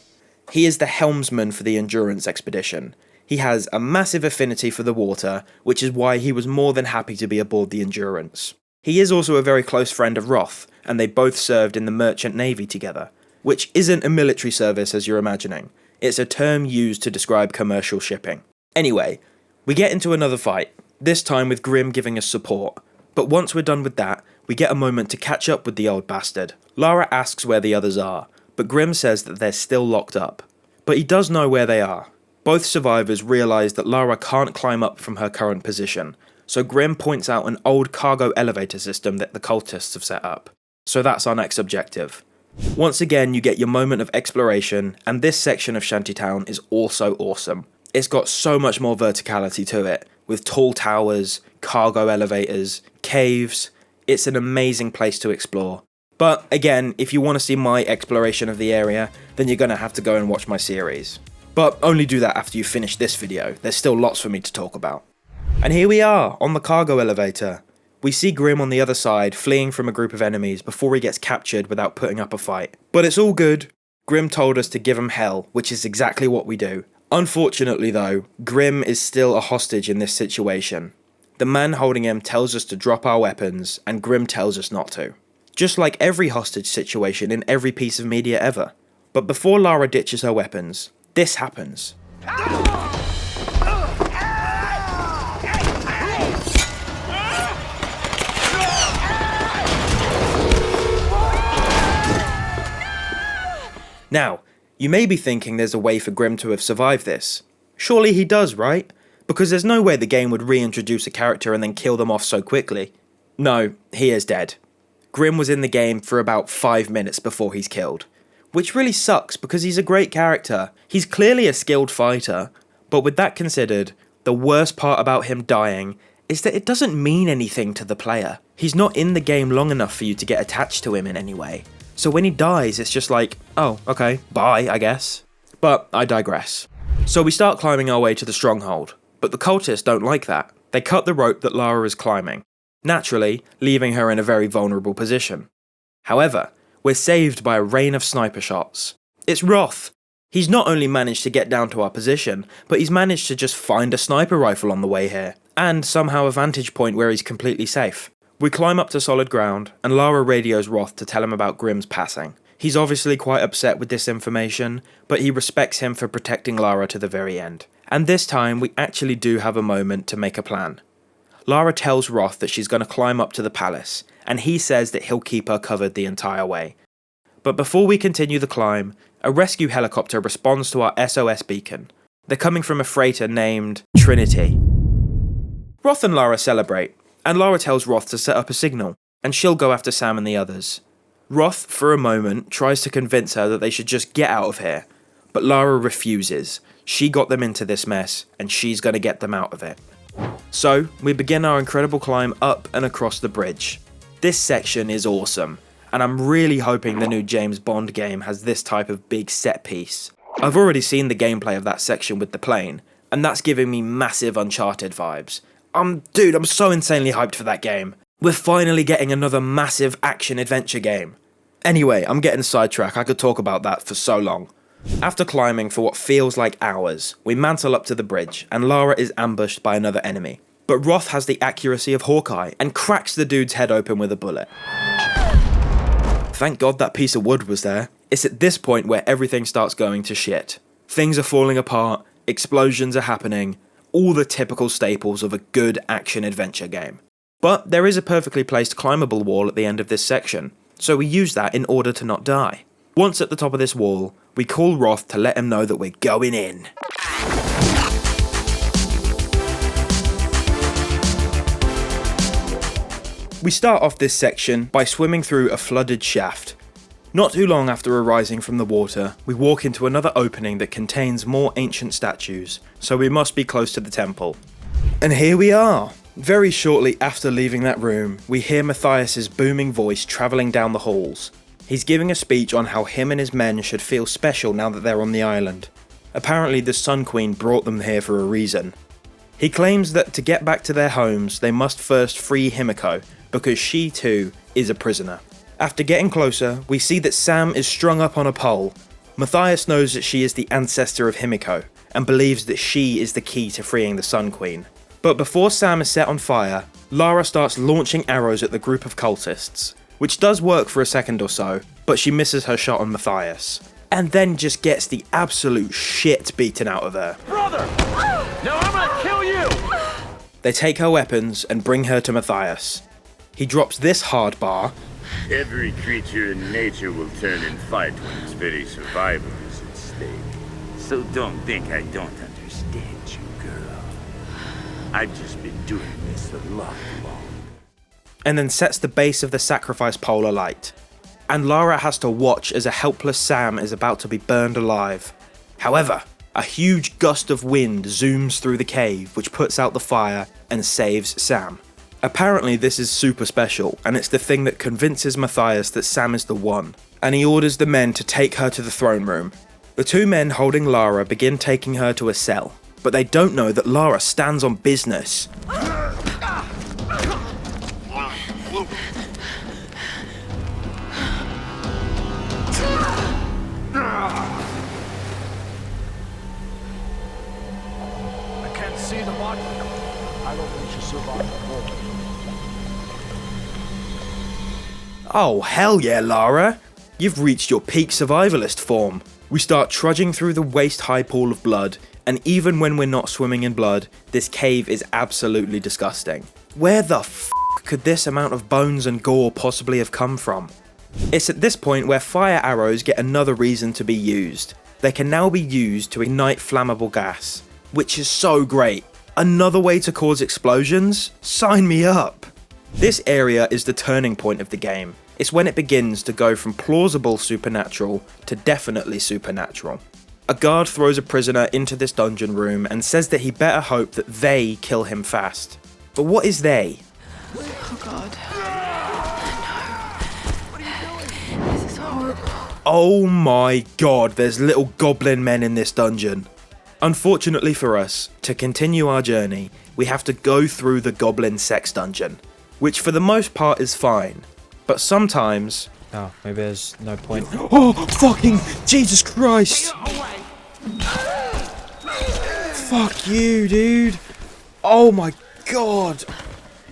He is the helmsman for the Endurance expedition. He has a massive affinity for the water, which is why he was more than happy to be aboard the Endurance. He is also a very close friend of Roth, and they both served in the Merchant Navy together, which isn't a military service as you're imagining. It's a term used to describe commercial shipping. Anyway, we get into another fight, this time with Grimm giving us support. But once we're done with that, we get a moment to catch up with the old bastard. Lara asks where the others are, but Grimm says that they're still locked up. But he does know where they are. Both survivors realise that Lara can't climb up from her current position, so Grimm points out an old cargo elevator system that the cultists have set up. So that's our next objective. Once again, you get your moment of exploration, and this section of Shantytown is also awesome. It's got so much more verticality to it, with tall towers, cargo elevators, caves. It's an amazing place to explore. But again, if you want to see my exploration of the area, then you're going to have to go and watch my series. But only do that after you finish this video, there's still lots for me to talk about. And here we are, on the cargo elevator. We see Grimm on the other side, fleeing from a group of enemies before he gets captured without putting up a fight. But it's all good. Grimm told us to give him hell, which is exactly what we do. Unfortunately though, Grimm is still a hostage in this situation. The man holding him tells us to drop our weapons, and Grimm tells us not to. Just like every hostage situation in every piece of media ever. But before Lara ditches her weapons, this happens. Now, you may be thinking there's a way for Grimm to have survived this, Surely he does, right? Because there's no way the game would reintroduce a character and then kill them off so quickly. No, he is dead. Grim was in the game for about 5 minutes before he's killed. Which really sucks because he's a great character. He's clearly a skilled fighter. But with that considered, the worst part about him dying is that it doesn't mean anything to the player. He's not in the game long enough for you to get attached to him in any way. So when he dies, it's just like, oh, okay, bye, I guess. But I digress. So we start climbing our way to the stronghold, but the cultists don't like that. They cut the rope that Lara is climbing, naturally leaving her in a very vulnerable position. However, we're saved by a rain of sniper shots. It's Roth. He's not only managed to get down to our position, but he's managed to just find a sniper rifle on the way here, and somehow a vantage point where he's completely safe. We climb up to solid ground, and Lara radios Roth to tell him about Grim's passing. He's obviously quite upset with this information, but he respects him for protecting Lara to the very end. And this time, we actually do have a moment to make a plan. Lara tells Roth that she's going to climb up to the palace, and he says that he'll keep her covered the entire way. But before we continue the climb, a rescue helicopter responds to our SOS beacon. They're coming from a freighter named Trinity. Roth and Lara celebrate, and Lara tells Roth to set up a signal, and she'll go after Sam and the others. Roth, for a moment, tries to convince her that they should just get out of here, but Lara refuses. She got them into this mess, and she's going to get them out of it. So, we begin our incredible climb up and across the bridge. This section is awesome, and I'm really hoping the new James Bond game has this type of big set piece. I've already seen the gameplay of that section with the plane, and that's giving me massive Uncharted vibes. Dude, I'm so insanely hyped for that game. We're finally getting another massive action-adventure game. Anyway, I'm getting sidetracked, I could talk about that for so long. After climbing for what feels like hours, we mantle up to the bridge, and Lara is ambushed by another enemy. But Roth has the accuracy of Hawkeye, and cracks the dude's head open with a bullet. Thank God that piece of wood was there. It's at this point where everything starts going to shit. Things are falling apart, explosions are happening, all the typical staples of a good action-adventure game. But there is a perfectly placed climbable wall at the end of this section, so we use that in order to not die. Once at the top of this wall, we call Roth to let him know that we're going in. We start off this section by swimming through a flooded shaft. Not too long after arising from the water, we walk into another opening that contains more ancient statues, so we must be close to the temple. And here we are! Very shortly after leaving that room, we hear Matthias's booming voice travelling down the halls. He's giving a speech on how him and his men should feel special now that they're on the island. Apparently the Sun Queen brought them here for a reason. He claims that to get back to their homes, they must first free Himiko, because she too is a prisoner. After getting closer, we see that Sam is strung up on a pole. Matthias knows that she is the ancestor of Himiko, and believes that she is the key to freeing the Sun Queen. But before Sam is set on fire, Lara starts launching arrows at the group of cultists, which does work for a second or so, but she misses her shot on Matthias, and then just gets the absolute shit beaten out of her. Brother! Now I'm gonna kill you! They take her weapons and bring her to Matthias. He drops this hard bar. Every creature in nature will turn and fight when its very survival is at stake. So don't think I don't understand you, girl. I've just been doing this a lot longer. And then sets the base of the sacrifice pole alight. And Lara has to watch as a helpless Sam is about to be burned alive. However, a huge gust of wind zooms through the cave, which puts out the fire and saves Sam. Apparently this is super special, and it's the thing that convinces Matthias that Sam is the one, and he orders the men to take her to the throne room. The two men holding Lara begin taking her to a cell, but they don't know that Lara stands on business. I can't see the body. I don't think she'll survive the war. Oh hell yeah, Lara! You've reached your peak survivalist form. We start trudging through the waist-high pool of blood, and even when we're not swimming in blood, this cave is absolutely disgusting. Where the f*** could this amount of bones and gore possibly have come from? It's at this point where fire arrows get another reason to be used. They can now be used to ignite flammable gas. which is so great. Another way to cause explosions? Sign me up! This area is the turning point of the game. It's when it begins to go from plausible supernatural to definitely supernatural. A guard throws a prisoner into this dungeon room and says that he better hope that they kill him fast. But what is they? Oh god. No. This is horrible. Oh my god, there's little goblin men in this dungeon. Unfortunately for us, to continue our journey, we have to go through the goblin sex dungeon, which for the most part is fine, but sometimes... Oh, maybe there's no point. Oh, fucking Jesus Christ! Fuck you, dude! Oh my god!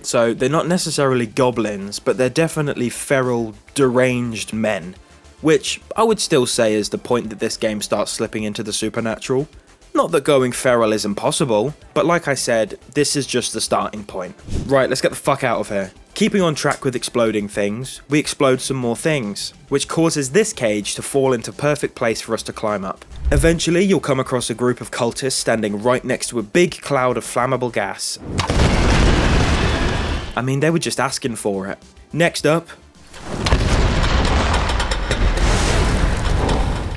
So, they're not necessarily goblins, but they're definitely feral, deranged men, which I would still say is the point that this game starts slipping into the supernatural. Not that going feral is impossible, but like I said, this is just the starting point. Right, let's get the fuck out of here. Keeping on track with exploding things, we explode some more things, which causes this cage to fall into perfect place for us to climb up. Eventually, you'll come across a group of cultists standing right next to a big cloud of flammable gas. I mean, they were just asking for it. Next up...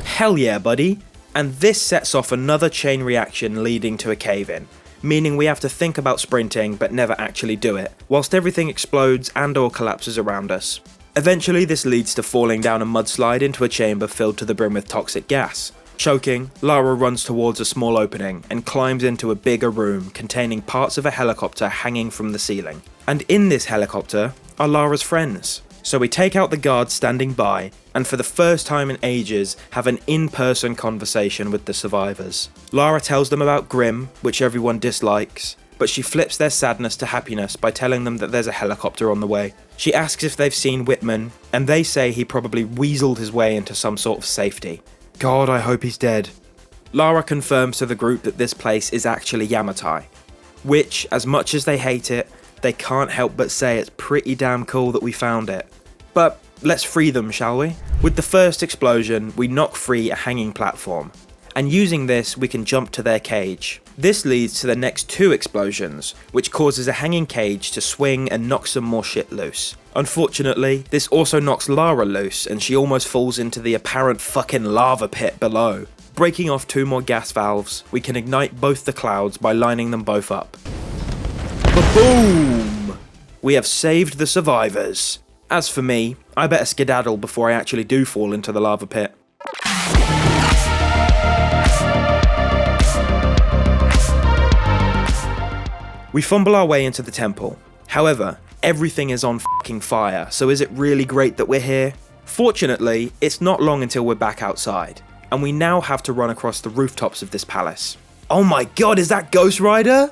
Hell yeah, buddy! And this sets off another chain reaction leading to a cave-in, meaning we have to think about sprinting but never actually do it, whilst everything explodes and or collapses around us. Eventually this leads to falling down a mudslide into a chamber filled to the brim with toxic gas. Choking, Lara runs towards a small opening and climbs into a bigger room containing parts of a helicopter hanging from the ceiling. And in this helicopter are Lara's friends. So we take out the guards standing by, and for the first time in ages, have an in-person conversation with the survivors. Lara tells them about Grim, which everyone dislikes, but she flips their sadness to happiness by telling them that there's a helicopter on the way. She asks if they've seen Whitman, and they say he probably weaseled his way into some sort of safety. God, I hope he's dead. Lara confirms to the group that this place is actually Yamatai, which, as much as they hate it, they can't help but say it's pretty damn cool that we found it. But let's free them, shall we? With the first explosion, we knock free a hanging platform, and using this we can jump to their cage. This leads to the next two explosions, which causes a hanging cage to swing and knock some more shit loose. Unfortunately, this also knocks Lara loose and she almost falls into the apparent fucking lava pit below. Breaking off two more gas valves, we can ignite both the clouds by lining them both up. Ba-boom! We have saved the survivors. As for me, I better skedaddle before I actually do fall into the lava pit. We fumble our way into the temple. However, everything is on fucking fire, so is it really great that we're here? Fortunately, it's not long until we're back outside, and we now have to run across the rooftops of this palace. Oh my god, is that Ghost Rider?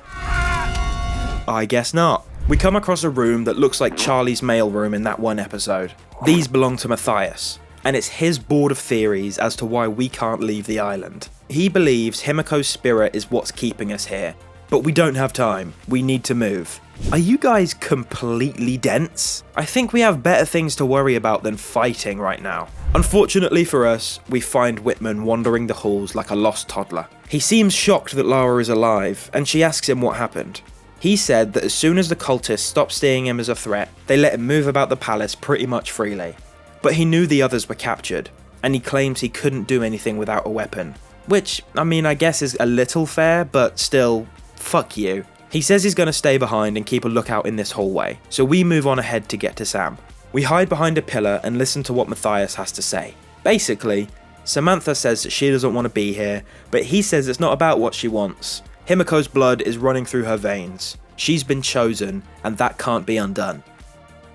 I guess not. We come across a room that looks like Charlie's mailroom in that one episode. These belong to Matthias, and it's his board of theories as to why we can't leave the island. He believes Himiko's spirit is what's keeping us here, but we don't have time. We need to move. Are you guys completely dense? I think we have better things to worry about than fighting right now. Unfortunately for us, we find Whitman wandering the halls like a lost toddler. He seems shocked that Lara is alive, and she asks him what happened. He said that as soon as the cultists stopped seeing him as a threat, they let him move about the palace pretty much freely. But he knew the others were captured, and he claims he couldn't do anything without a weapon. Which, I mean, I guess is a little fair, but still, fuck you. He says he's going to stay behind and keep a lookout in this hallway, so we move on ahead to get to Sam. We hide behind a pillar and listen to what Matthias has to say. Basically, Samantha says that she doesn't want to be here, but he says it's not about what she wants. Himiko's blood is running through her veins. She's been chosen, and that can't be undone.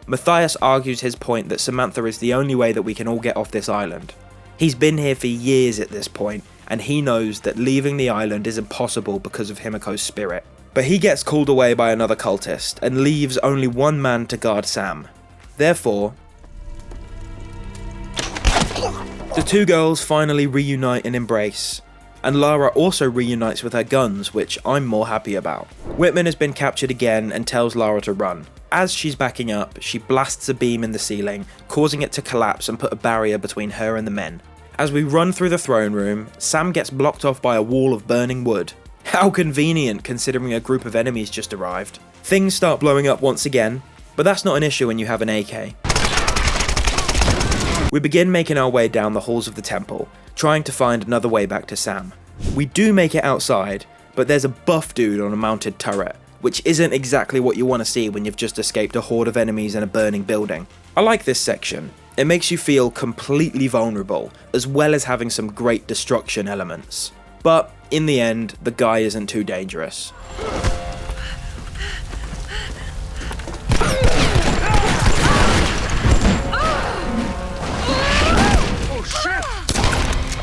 Matthias argues his point that Samantha is the only way that we can all get off this island. He's been here for years at this point, and he knows that leaving the island is impossible because of Himiko's spirit. But he gets called away by another cultist, and leaves only one man to guard Sam. Therefore, the two girls finally reunite and embrace, and Lara also reunites with her guns, which I'm more happy about. Whitman has been captured again and tells Lara to run. As she's backing up, she blasts a beam in the ceiling, causing it to collapse and put a barrier between her and the men. As we run through the throne room, Sam gets blocked off by a wall of burning wood. How convenient, considering a group of enemies just arrived. Things start blowing up once again, but that's not an issue when you have an AK. We begin making our way down the halls of the temple, trying to find another way back to Sam. We do make it outside, but there's a buff dude on a mounted turret, which isn't exactly what you want to see when you've just escaped a horde of enemies in a burning building. I like this section. It makes you feel completely vulnerable, as well as having some great destruction elements. But in the end, the guy isn't too dangerous.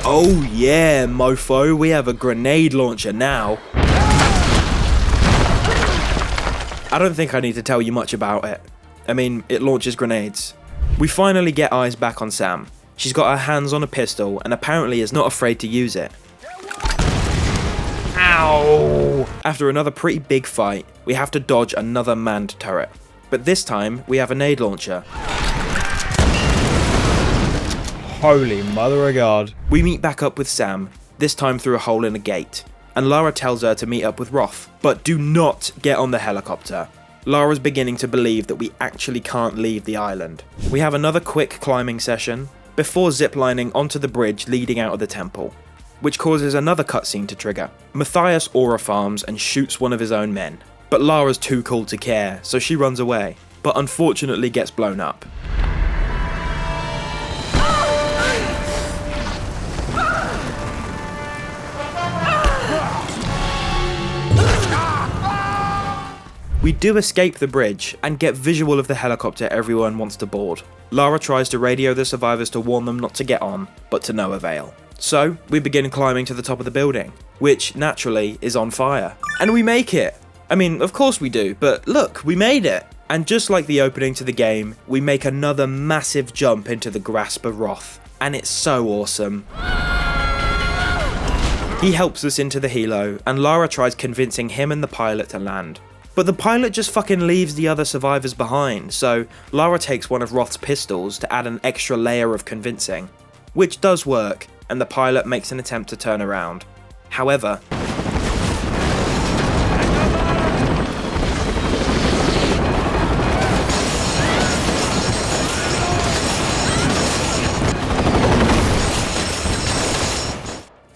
Oh yeah, mofo, we have a grenade launcher now. I don't think I need to tell you much about it. I mean, it launches grenades. We finally get eyes back on Sam. She's got her hands on a pistol and apparently is not afraid to use it. Ow! After another pretty big fight, we have to dodge another manned turret. But this time, we have a nade launcher. Holy mother of God. We meet back up with Sam, this time through a hole in a gate, and Lara tells her to meet up with Roth. But do not get on the helicopter. Lara's beginning to believe that we actually can't leave the island. We have another quick climbing session, before ziplining onto the bridge leading out of the temple, which causes another cutscene to trigger. Matthias aura farms and shoots one of his own men, but Lara's too cool to care, so she runs away, but unfortunately gets blown up. We do escape the bridge and get visual of the helicopter everyone wants to board. Lara tries to radio the survivors to warn them not to get on, but to no avail. So, we begin climbing to the top of the building, which naturally is on fire. And we make it! I mean, of course we do, but look, we made it! And just like the opening to the game, we make another massive jump into the grasp of Roth, and it's so awesome. He helps us into the helo, and Lara tries convincing him and the pilot to land. But the pilot just fucking leaves the other survivors behind, so Lara takes one of Roth's pistols to add an extra layer of convincing, which does work, and the pilot makes an attempt to turn around. However,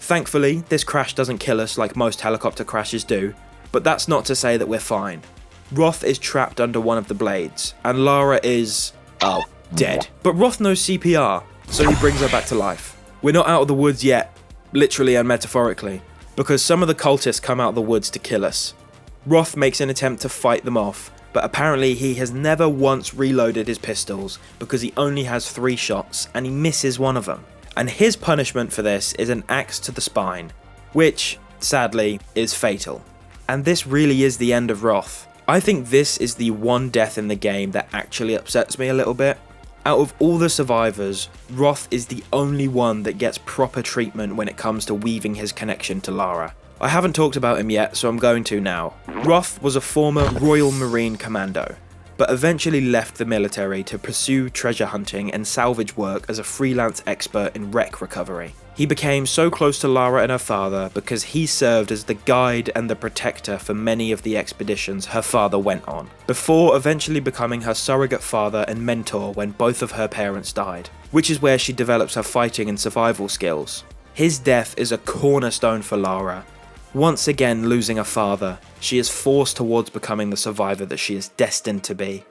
thankfully, this crash doesn't kill us like most helicopter crashes do, but that's not to say that we're fine. Roth is trapped under one of the blades, and Lara is, oh, dead. But Roth knows CPR, so he brings her back to life. We're not out of the woods yet, literally and metaphorically, because some of the cultists come out of the woods to kill us. Roth makes an attempt to fight them off, but apparently he has never once reloaded his pistols because he only has 3 shots and he misses one of them. And his punishment for this is an axe to the spine, which, sadly, is fatal. And this really is the end of Roth. I think this is the one death in the game that actually upsets me a little bit. Out of all the survivors, Roth is the only one that gets proper treatment when it comes to weaving his connection to Lara. I haven't talked about him yet, so I'm going to now. Roth was a former Royal Marine Commando, but eventually left the military to pursue treasure hunting and salvage work as a freelance expert in wreck recovery. He became so close to Lara and her father because he served as the guide and the protector for many of the expeditions her father went on, before eventually becoming her surrogate father and mentor when both of her parents died, which is where she develops her fighting and survival skills. His death is a cornerstone for Lara. Once again losing a father, she is forced towards becoming the survivor that she is destined to be.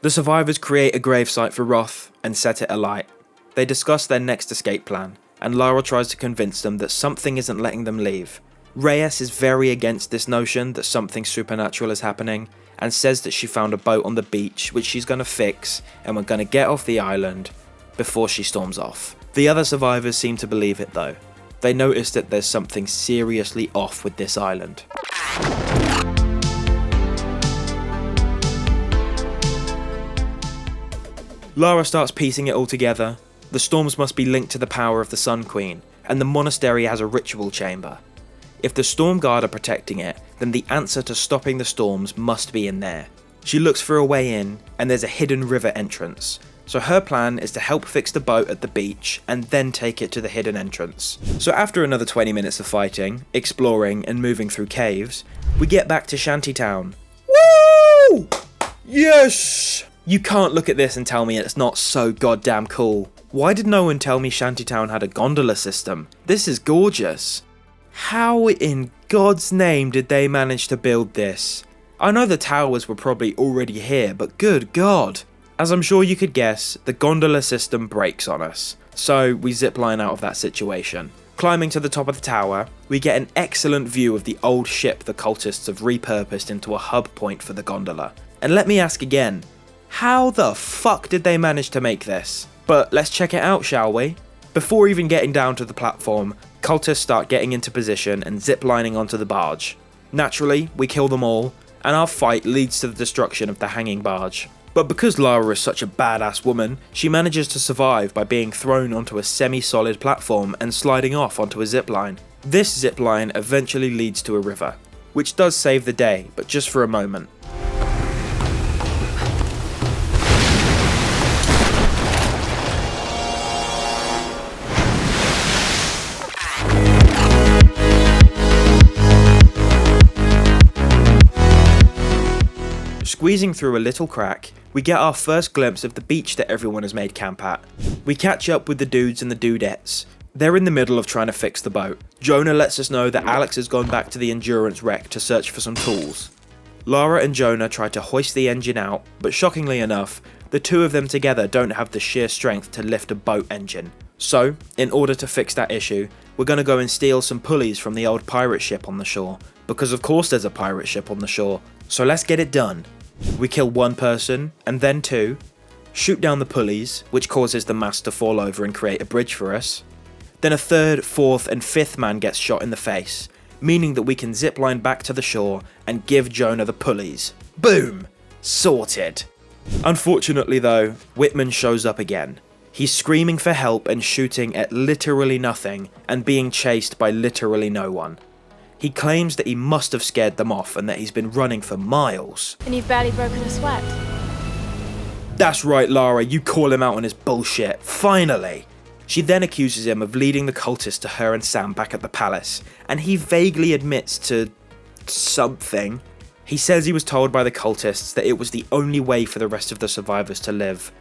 The survivors create a gravesite for Roth and set it alight. They discuss their next escape plan, and Lara tries to convince them that something isn't letting them leave. Reyes is very against this notion that something supernatural is happening, and says that she found a boat on the beach which she's going to fix, and we're going to get off the island before she storms off. The other survivors seem to believe it though. They notice that there's something seriously off with this island. Lara starts piecing it all together. The storms must be linked to the power of the Sun Queen, and the monastery has a ritual chamber. If the Storm Guard are protecting it, then the answer to stopping the storms must be in there. She looks for a way in, and there's a hidden river entrance. So her plan is to help fix the boat at the beach and then take it to the hidden entrance. So after another 20 minutes of fighting, exploring and moving through caves, we get back to Shantytown. Woo! Yes! You can't look at this and tell me it's not so goddamn cool. Why did no one tell me Shantytown had a gondola system? This is gorgeous. How in God's name did they manage to build this? I know the towers were probably already here, but good God. As I'm sure you could guess, the gondola system breaks on us, so we zipline out of that situation. Climbing to the top of the tower, we get an excellent view of the old ship the cultists have repurposed into a hub point for the gondola. And let me ask again, how the fuck did they manage to make this? But let's check it out, shall we? Before even getting down to the platform, cultists start getting into position and ziplining onto the barge. Naturally, we kill them all, and our fight leads to the destruction of the hanging barge. But because Lara is such a badass woman, she manages to survive by being thrown onto a semi-solid platform and sliding off onto a zipline. This zipline eventually leads to a river, which does save the day, but just for a moment. Squeezing through a little crack, we get our first glimpse of the beach that everyone has made camp at. We catch up with the dudes and the dudettes. They're in the middle of trying to fix the boat. Jonah lets us know that Alex has gone back to the Endurance wreck to search for some tools. Lara and Jonah try to hoist the engine out, but shockingly enough, the two of them together don't have the sheer strength to lift a boat engine. So, in order to fix that issue, we're going to go and steal some pulleys from the old pirate ship on the shore. Because of course there's a pirate ship on the shore, so let's get it done. We kill one person, and then two, shoot down the pulleys, which causes the mast to fall over and create a bridge for us. Then a third, fourth and fifth man gets shot in the face, meaning that we can zipline back to the shore and give Jonah the pulleys. Boom! Sorted. Unfortunately though, Whitman shows up again. He's screaming for help and shooting at literally nothing and being chased by literally no one. He claims that he must have scared them off and that he's been running for miles. And you've barely broken a sweat. That's right, Lara, you call him out on his bullshit. Finally! She then accuses him of leading the cultists to her and Sam back at the palace, and he vaguely admits to something. He says he was told by the cultists that it was the only way for the rest of the survivors to live.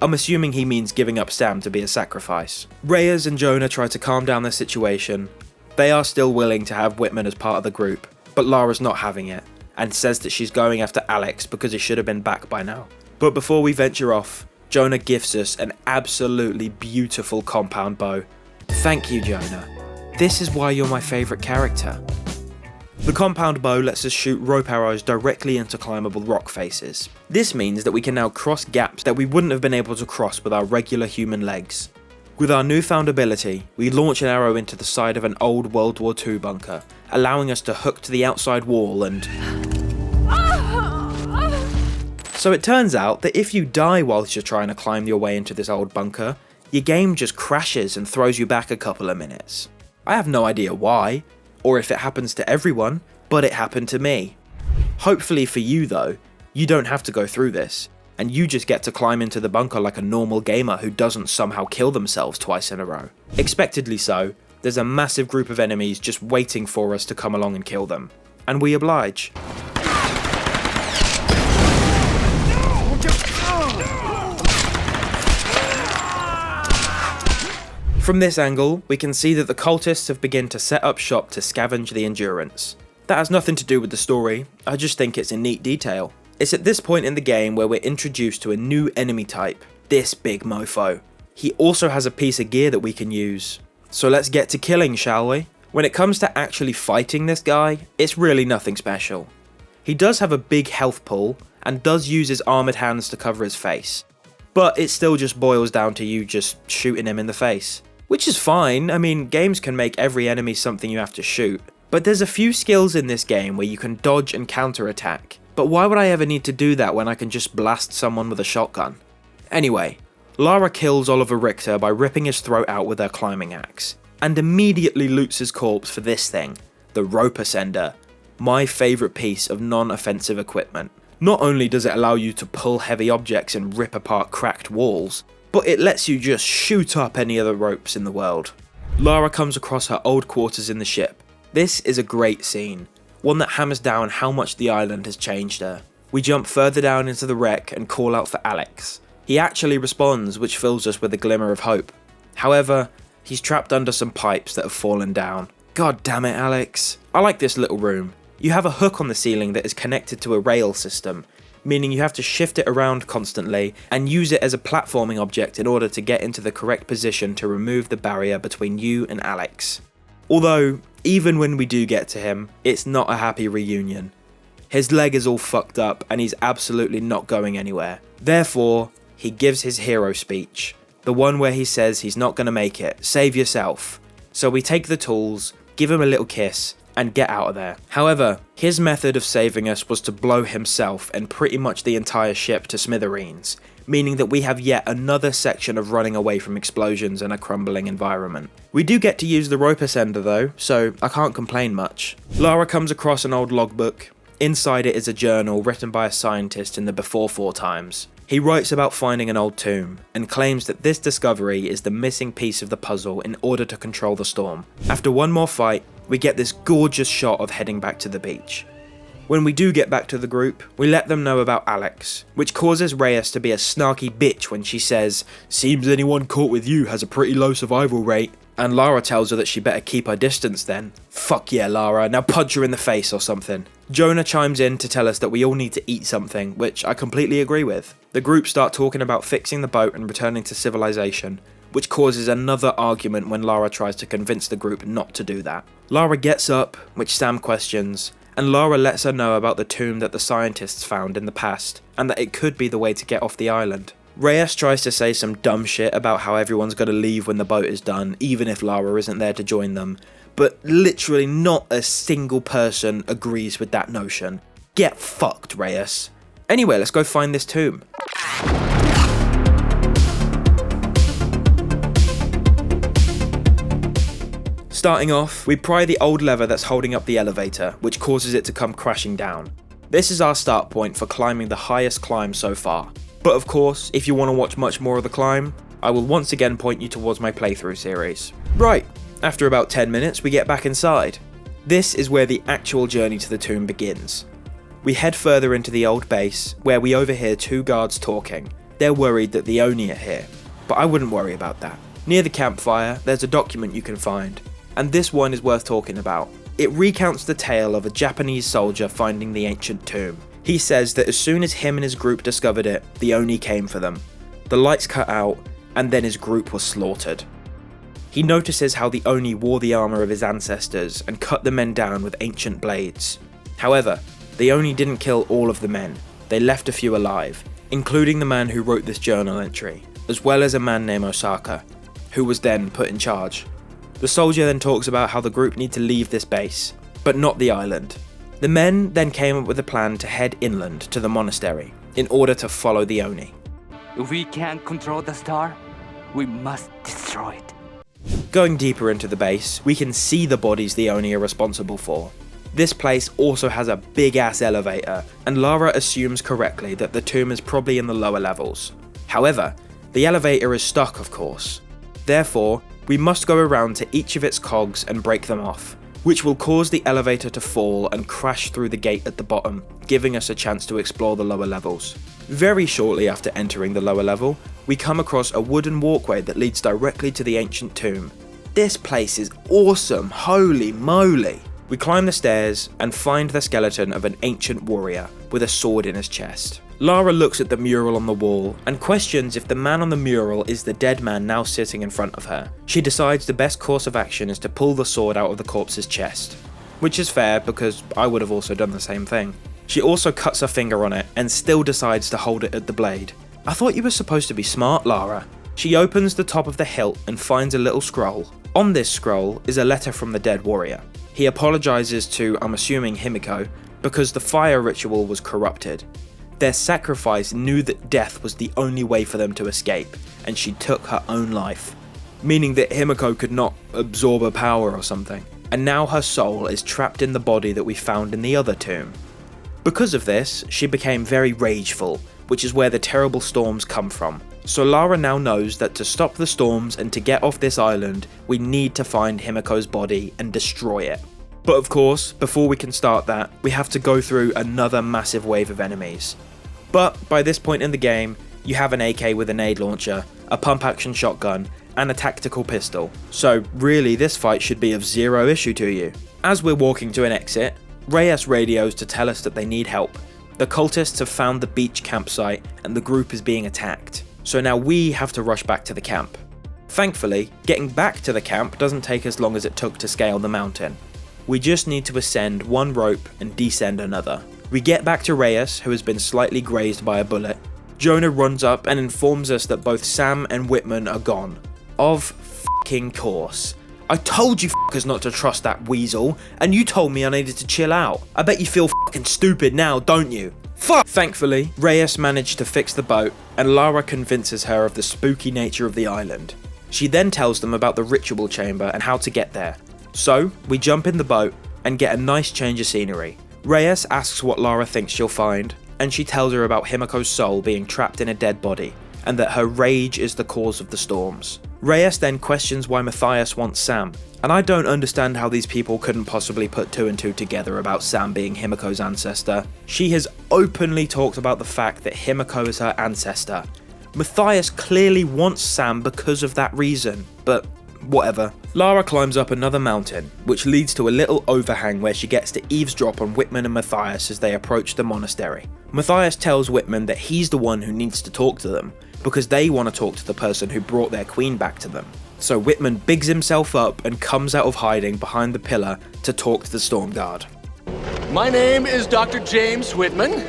I'm assuming he means giving up Sam to be a sacrifice. Reyes and Jonah try to calm down the situation. They are still willing to have Whitman as part of the group, but Lara's not having it, and says that she's going after Alex because he should have been back by now. But before we venture off, Jonah gifts us an absolutely beautiful compound bow. Thank you, Jonah. This is why you're my favourite character. The compound bow lets us shoot rope arrows directly into climbable rock faces. This means that we can now cross gaps that we wouldn't have been able to cross with our regular human legs. With our newfound ability, we launch an arrow into the side of an old World War II bunker, allowing us to hook to the outside wall and... So it turns out that if you die whilst you're trying to climb your way into this old bunker, your game just crashes and throws you back a couple of minutes. I have no idea why, or if it happens to everyone, but it happened to me. Hopefully for you though, you don't have to go through this, and you just get to climb into the bunker like a normal gamer who doesn't somehow kill themselves twice in a row. Expectedly so, there's a massive group of enemies just waiting for us to come along and kill them. And we oblige. From this angle, we can see that the cultists have begun to set up shop to scavenge the Endurance. That has nothing to do with the story, I just think it's a neat detail. It's at this point in the game where we're introduced to a new enemy type, this big mofo. He also has a piece of gear that we can use. So let's get to killing, shall we? When it comes to actually fighting this guy, it's really nothing special. He does have a big health pool, and does use his armoured hands to cover his face. But it still just boils down to you just shooting him in the face. Which is fine, I mean, games can make every enemy something you have to shoot. But there's a few skills in this game where you can dodge and counter-attack. But why would I ever need to do that when I can just blast someone with a shotgun? Anyway, Lara kills Oliver Richter by ripping his throat out with her climbing axe, and immediately loots his corpse for this thing, the rope ascender, my favourite piece of non-offensive equipment. Not only does it allow you to pull heavy objects and rip apart cracked walls, but it lets you just shoot up any of the ropes in the world. Lara comes across her old quarters in the ship. This is a great scene, one that hammers down how much the island has changed her. We jump further down into the wreck and call out for Alex. He actually responds, which fills us with a glimmer of hope. However, he's trapped under some pipes that have fallen down. God damn it, Alex. I like this little room. You have a hook on the ceiling that is connected to a rail system, meaning you have to shift it around constantly and use it as a platforming object in order to get into the correct position to remove the barrier between you and Alex. Although, even when we do get to him, it's not a happy reunion. His leg is all fucked up and he's absolutely not going anywhere. Therefore, he gives his hero speech, the one where he says he's not going to make it, save yourself. So we take the tools, give him a little kiss, and get out of there. However, his method of saving us was to blow himself and pretty much the entire ship to smithereens, meaning that we have yet another section of running away from explosions and a crumbling environment. We do get to use the rope ascender though, so I can't complain much. Lara comes across an old logbook. Inside it is a journal written by a scientist in the before times. He writes about finding an old tomb, and claims that this discovery is the missing piece of the puzzle in order to control the storm. After one more fight, we get this gorgeous shot of heading back to the beach. When we do get back to the group, we let them know about Alex, which causes Reyes to be a snarky bitch when she says, "Seems anyone caught with you has a pretty low survival rate." And Lara tells her that she better keep her distance then. Fuck yeah, Lara, now punch her in the face or something. Jonah chimes in to tell us that we all need to eat something, which I completely agree with. The group start talking about fixing the boat and returning to civilization, which causes another argument when Lara tries to convince the group not to do that. Lara gets up, which Sam questions, and Lara lets her know about the tomb that the scientists found in the past, and that it could be the way to get off the island. Reyes tries to say some dumb shit about how everyone's got to leave when the boat is done, even if Lara isn't there to join them, but literally not a single person agrees with that notion. Get fucked, Reyes. Anyway, let's go find this tomb. Starting off, we pry the old lever that's holding up the elevator, which causes it to come crashing down. This is our start point for climbing the highest climb so far. But of course, if you want to watch much more of the climb, I will once again point you towards my playthrough series. Right, after about 10 minutes we get back inside. This is where the actual journey to the tomb begins. We head further into the old base, where we overhear two guards talking. They're worried that the Oni are here, but I wouldn't worry about that. Near the campfire, there's a document you can find, and this one is worth talking about. It recounts the tale of a Japanese soldier finding the ancient tomb. He says that as soon as him and his group discovered it, the Oni came for them. The lights cut out, and then his group was slaughtered. He notices how the Oni wore the armour of his ancestors and cut the men down with ancient blades. However, the Oni didn't kill all of the men. They left a few alive, including the man who wrote this journal entry, as well as a man named Osaka, who was then put in charge. The soldier then talks about how the group need to leave this base, but not the island. The men then came up with a plan to head inland to the monastery, in order to follow the Oni. If we can't control the star, we must destroy it. Going deeper into the base, we can see the bodies the Oni are responsible for. This place also has a big ass elevator, and Lara assumes correctly that the tomb is probably in the lower levels. However, the elevator is stuck, of course. Therefore, we must go around to each of its cogs and break them off, which will cause the elevator to fall and crash through the gate at the bottom, giving us a chance to explore the lower levels. Very shortly after entering the lower level, we come across a wooden walkway that leads directly to the ancient tomb. This place is awesome, holy moly! We climb the stairs and find the skeleton of an ancient warrior with a sword in his chest. Lara looks at the mural on the wall and questions if the man on the mural is the dead man now sitting in front of her. She decides the best course of action is to pull the sword out of the corpse's chest, which is fair because I would have also done the same thing. She also cuts her finger on it and still decides to hold it at the blade. I thought you were supposed to be smart, Lara. She opens the top of the hilt and finds a little scroll. On this scroll is a letter from the dead warrior. He apologizes to, I'm assuming, Himiko, because the fire ritual was corrupted. Their sacrifice knew that death was the only way for them to escape, and she took her own life, meaning that Himiko could not absorb her power or something, and now her soul is trapped in the body that we found in the other tomb. Because of this, she became very rageful, which is where the terrible storms come from. So Lara now knows that to stop the storms and to get off this island, we need to find Himiko's body and destroy it. But of course, before we can start that, we have to go through another massive wave of enemies. But by this point in the game, you have an AK with a nade launcher, a pump action shotgun, and a tactical pistol. So really, this fight should be of zero issue to you. As we're walking to an exit, Reyes radios to tell us that they need help. The cultists have found the beach campsite and the group is being attacked. So now we have to rush back to the camp. Thankfully, getting back to the camp doesn't take as long as it took to scale the mountain. We just need to ascend one rope and descend another. We get back to Reyes, who has been slightly grazed by a bullet. Jonah runs up and informs us that both Sam and Whitman are gone. Of fucking course. I told you fuckers not to trust that weasel, and you told me I needed to chill out. I bet you feel fucking stupid now, don't you? Fuck! Thankfully, Reyes managed to fix the boat, and Lara convinces her of the spooky nature of the island. She then tells them about the ritual chamber and how to get there. So, we jump in the boat and get a nice change of scenery. Reyes asks what Lara thinks she'll find, and she tells her about Himiko's soul being trapped in a dead body, and that her rage is the cause of the storms. Reyes then questions why Matthias wants Sam, and I don't understand how these people couldn't possibly put two and two together about Sam being Himiko's ancestor. She has openly talked about the fact that Himiko is her ancestor. Matthias clearly wants Sam because of that reason, but whatever. Lara climbs up another mountain, which leads to a little overhang where she gets to eavesdrop on Whitman and Matthias as they approach the monastery. Matthias tells Whitman that he's the one who needs to talk to them, because they want to talk to the person who brought their queen back to them. So Whitman bigs himself up and comes out of hiding behind the pillar to talk to the storm guard. My name is Dr. James Whitman.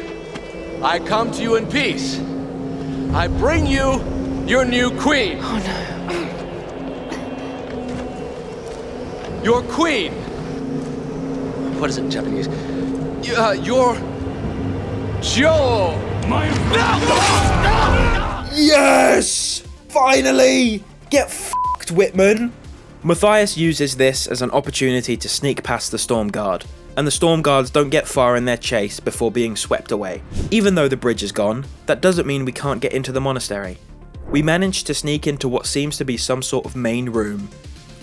I come to you in peace. I bring you your new queen. Oh no. Your queen. What is it in Japanese? Your Joe. Yes! Finally! Get f***ed, Whitman! Matthias uses this as an opportunity to sneak past the storm guard, and the storm guards don't get far in their chase before being swept away. Even though the bridge is gone, that doesn't mean we can't get into the monastery. We manage to sneak into what seems to be some sort of main room,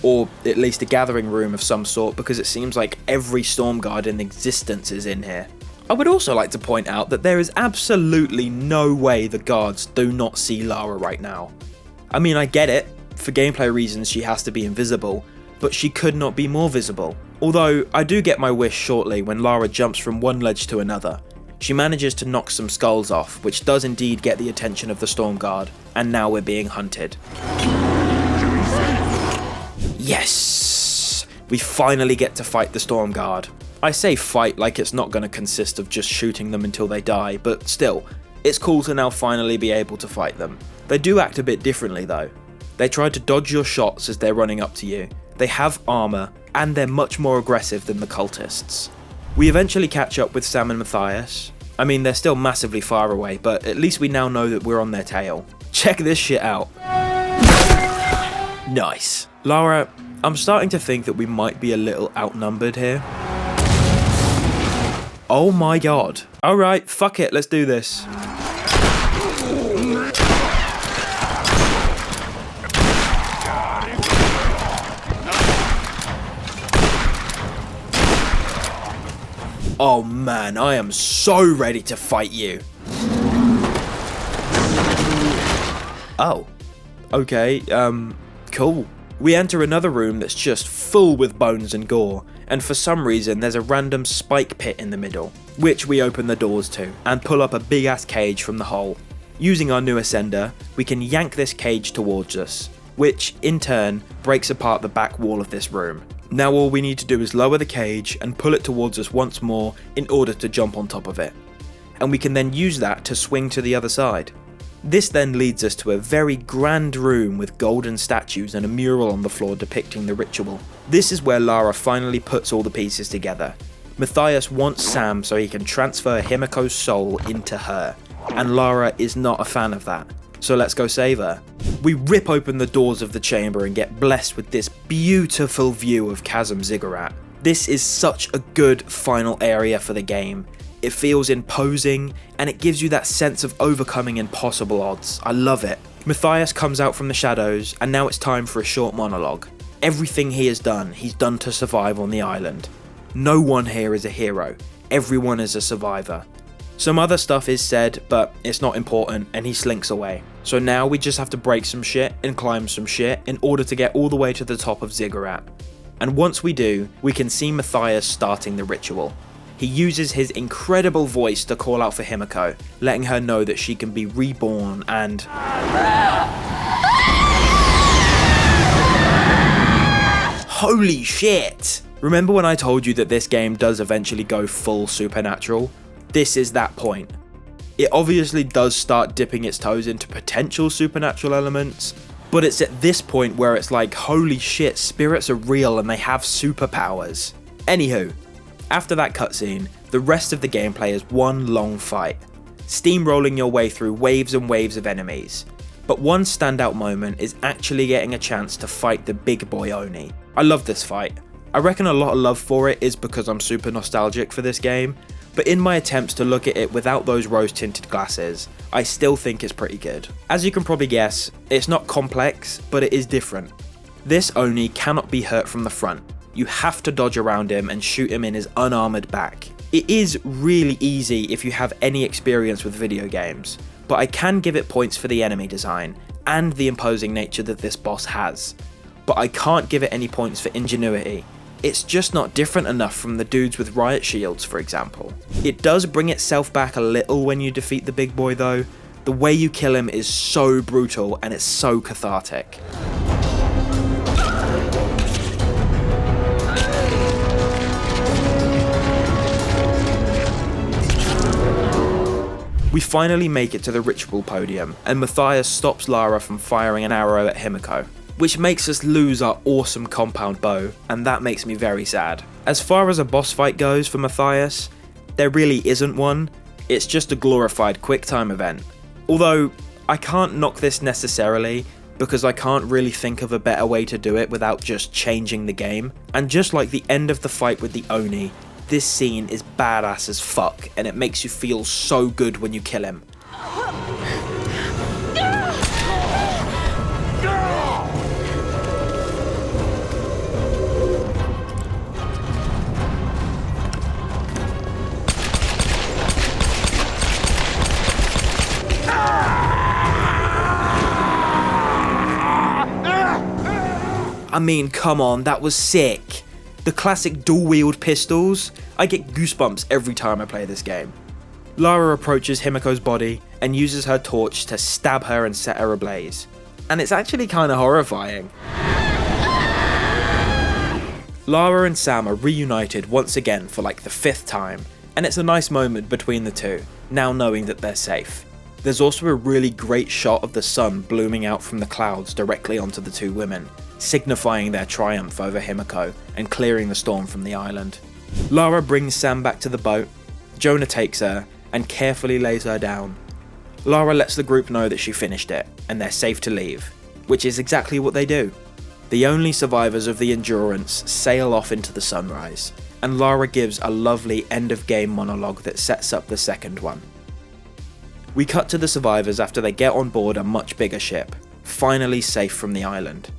or at least a gathering room of some sort, because it seems like every storm guard in existence is in here. I would also like to point out that there is absolutely no way the guards do not see Lara right now. I mean, I get it, for gameplay reasons she has to be invisible, but she could not be more visible. Although, I do get my wish shortly when Lara jumps from one ledge to another. She manages to knock some skulls off, which does indeed get the attention of the storm guard, and now we're being hunted. Yes! We finally get to fight the storm guard. I say fight like it's not going to consist of just shooting them until they die, but still, it's cool to now finally be able to fight them. They do act a bit differently though. They try to dodge your shots as they're running up to you. They have armour, and they're much more aggressive than the cultists. We eventually catch up with Sam and Matthias. I mean, they're still massively far away, but at least we now know that we're on their tail. Check this shit out. Nice. Lara, I'm starting to think that we might be a little outnumbered here. Oh my god. Alright, fuck it, let's do this. Oh man, I am so ready to fight you. Oh. Okay, cool. We enter another room that's just full with bones and gore, and for some reason there's a random spike pit in the middle, which we open the doors to, and pull up a big ass cage from the hole. Using our new ascender, we can yank this cage towards us, which in turn breaks apart the back wall of this room. Now all we need to do is lower the cage and pull it towards us once more in order to jump on top of it. And we can then use that to swing to the other side. This then leads us to a very grand room with golden statues and a mural on the floor depicting the ritual. This is where Lara finally puts all the pieces together. Matthias wants Sam so he can transfer Himiko's soul into her, and Lara is not a fan of that. So let's go save her. We rip open the doors of the chamber and get blessed with this beautiful view of Chasm Ziggurat. This is such a good final area for the game. it feels imposing, and it gives you that sense of overcoming impossible odds. I love it. Matthias comes out from the shadows, and now it's time for a short monologue. Everything he has done, he's done to survive on the island. No one here is a hero. Everyone is a survivor. Some other stuff is said, but it's not important, and he slinks away. So now we just have to break some shit and climb some shit in order to get all the way to the top of Ziggurat. And once we do, we can see Matthias starting the ritual. He uses his incredible voice to call out for Himiko, letting her know that she can be reborn and... Holy shit! Remember when I told you that this game does eventually go full supernatural? This is that point. It obviously does start dipping its toes into potential supernatural elements, but it's at this point where it's like, holy shit, spirits are real and they have superpowers. Anywho, after that cutscene, the rest of the gameplay is one long fight, steamrolling your way through waves and waves of enemies. But one standout moment is actually getting a chance to fight the big boy Oni. I love this fight. I reckon a lot of love for it is because I'm super nostalgic for this game, but in my attempts to look at it without those rose-tinted glasses, I still think it's pretty good. As you can probably guess, it's not complex, but it is different. This Oni cannot be hurt from the front. You have to dodge around him and shoot him in his unarmoured back. It is really easy if you have any experience with video games, but I can give it points for the enemy design and the imposing nature that this boss has. But I can't give it any points for ingenuity. It's just not different enough from the dudes with riot shields, for example. It does bring itself back a little when you defeat the big boy though. The way you kill him is so brutal and it's so cathartic. We finally make it to the ritual podium, and Matthias stops Lara from firing an arrow at Himiko, which makes us lose our awesome compound bow, and that makes me very sad. As far as a boss fight goes for Matthias, there really isn't one, it's just a glorified quick time event. Although, I can't knock this necessarily, because I can't really think of a better way to do it without just changing the game, and just like the end of the fight with the Oni, this scene is badass as fuck, and it makes you feel so good when you kill him. I mean, come on, that was sick. The classic dual-wield pistols, I get goosebumps every time I play this game. Lara approaches Himiko's body and uses her torch to stab her and set her ablaze. And it's actually kinda horrifying. Lara and Sam are reunited once again for like the 5th time, and it's a nice moment between the two, now knowing that they're safe. There's also a really great shot of the sun blooming out from the clouds directly onto the two women, signifying their triumph over Himiko and clearing the storm from the island. Lara brings Sam back to the boat, Jonah takes her and carefully lays her down. Lara lets the group know that she finished it and they're safe to leave, which is exactly what they do. The only survivors of the Endurance sail off into the sunrise, and Lara gives a lovely end of game monologue that sets up the second one. We cut to the survivors after they get on board a much bigger ship, finally safe from the island.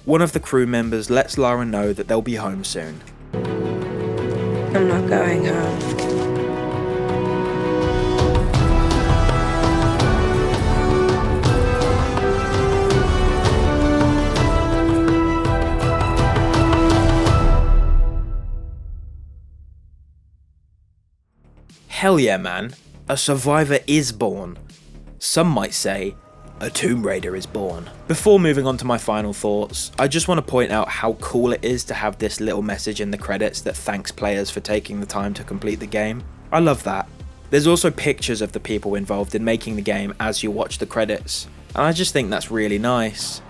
One of the crew members lets Lara know that they'll be home soon. I'm not going home. Hell yeah, man. A survivor is born. Some might say, a Tomb Raider is born. Before moving on to my final thoughts, I just want to point out how cool it is to have this little message in the credits that thanks players for taking the time to complete the game. I love that. There's also pictures of the people involved in making the game as you watch the credits, and I just think that's really nice.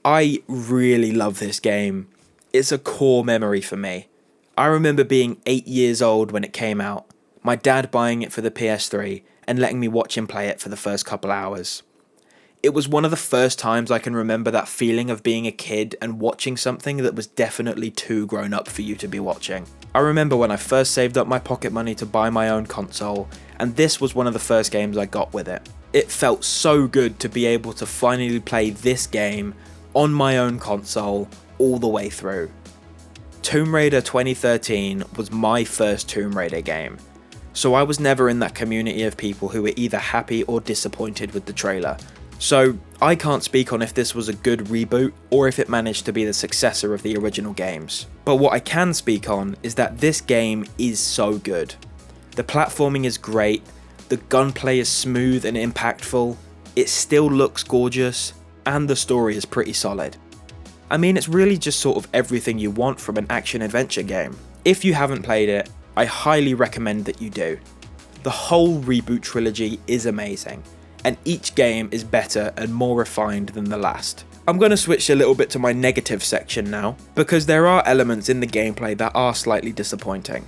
I really love this game. It's a core memory for me. I remember being 8 years old when it came out, my dad buying it for the PS3 and letting me watch him play it for the first couple hours. It was one of the first times I can remember that feeling of being a kid and watching something that was definitely too grown up for you to be watching. I remember when I first saved up my pocket money to buy my own console, and this was one of the first games I got with it. It felt so good to be able to finally play this game on my own console all the way through. Tomb Raider 2013 was my first Tomb Raider game, so I was never in that community of people who were either happy or disappointed with the trailer. So I can't speak on if this was a good reboot or if it managed to be the successor of the original games. But what I can speak on is that this game is so good. The platforming is great, the gunplay is smooth and impactful, it still looks gorgeous, and the story is pretty solid. I mean, it's really just sort of everything you want from an action-adventure game. If you haven't played it, I highly recommend that you do. The whole Reboot trilogy is amazing, and each game is better and more refined than the last. I'm going to switch a little bit to my negative section now, because there are elements in the gameplay that are slightly disappointing.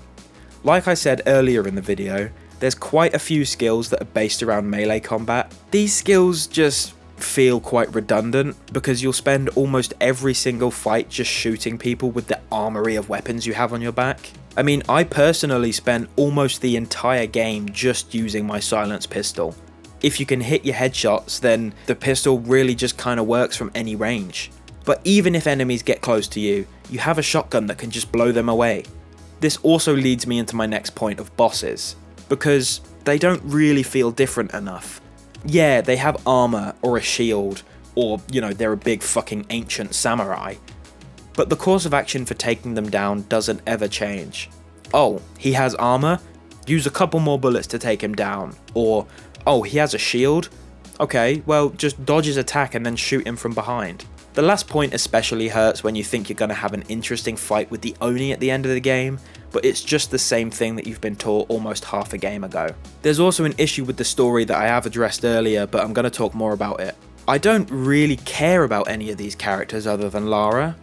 Like I said earlier in the video, there's quite a few skills that are based around melee combat. These skills just feel quite redundant because you'll spend almost every single fight just shooting people with the armory of weapons you have on your back. I mean, I personally spent almost the entire game just using my silenced pistol. If you can hit your headshots, then the pistol really just kind of works from any range. But even if enemies get close to you, you have a shotgun that can just blow them away. This also leads me into my next point of bosses, because they don't really feel different enough. Yeah, they have armor or a shield, or, you know, they're a big fucking ancient samurai. But the course of action for taking them down doesn't ever change. Oh, he has armor? Use a couple more bullets to take him down. Or, oh, he has a shield? Okay, well, just dodge his attack and then shoot him from behind. The last point especially hurts when you think you're going to have an interesting fight with the Oni at the end of the game, but it's just the same thing that you've been taught almost half a game ago. There's also an issue with the story that I have addressed earlier, but I'm going to talk more about it. I don't really care about any of these characters other than Lara.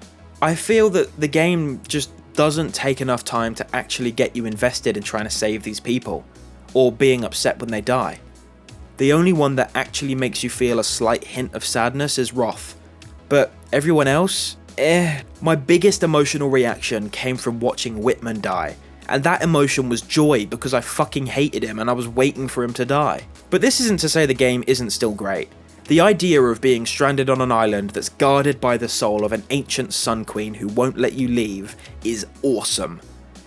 I feel that the game just doesn't take enough time to actually get you invested in trying to save these people, or being upset when they die. The only one that actually makes you feel a slight hint of sadness is Roth, but everyone else? My biggest emotional reaction came from watching Whitman die, and that emotion was joy because I fucking hated him and I was waiting for him to die. But this isn't to say the game isn't still great. The idea of being stranded on an island that's guarded by the soul of an ancient Sun Queen who won't let you leave is awesome,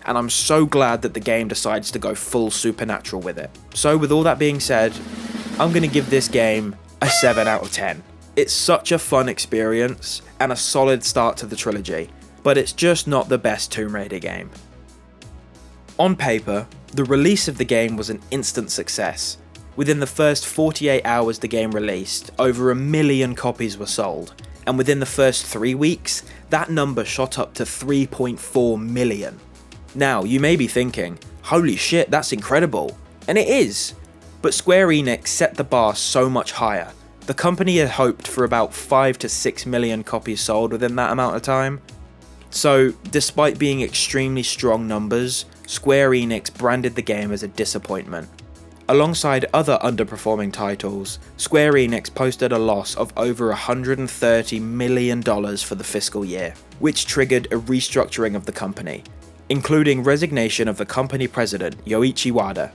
and I'm so glad that the game decides to go full supernatural with it. So with all that being said, I'm going to give this game a 7 out of 10. It's such a fun experience and a solid start to the trilogy, but it's just not the best Tomb Raider game. On paper, the release of the game was an instant success. Within the first 48 hours the game released, over 1 million copies were sold, and within the first 3 weeks, that number shot up to 3.4 million. Now, you may be thinking, holy shit, that's incredible, and it is, but Square Enix set the bar so much higher. The company had hoped for about 5 to 6 million copies sold within that amount of time. So, despite being extremely strong numbers, Square Enix branded the game as a disappointment. Alongside other underperforming titles, Square Enix posted a loss of over $130 million for the fiscal year, which triggered a restructuring of the company, including resignation of the company president, Yoichi Wada.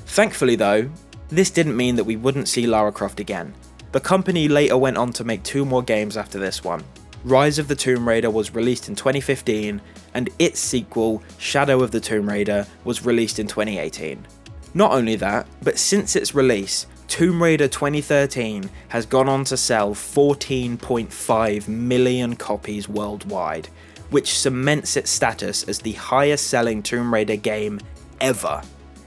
Thankfully though, this didn't mean that we wouldn't see Lara Croft again. The company later went on to make 2 more games after this one. Rise of the Tomb Raider was released in 2015, and its sequel, Shadow of the Tomb Raider, was released in 2018. Not only that, but since its release, Tomb Raider 2013 has gone on to sell 14.5 million copies worldwide, which cements its status as the highest selling Tomb Raider game ever.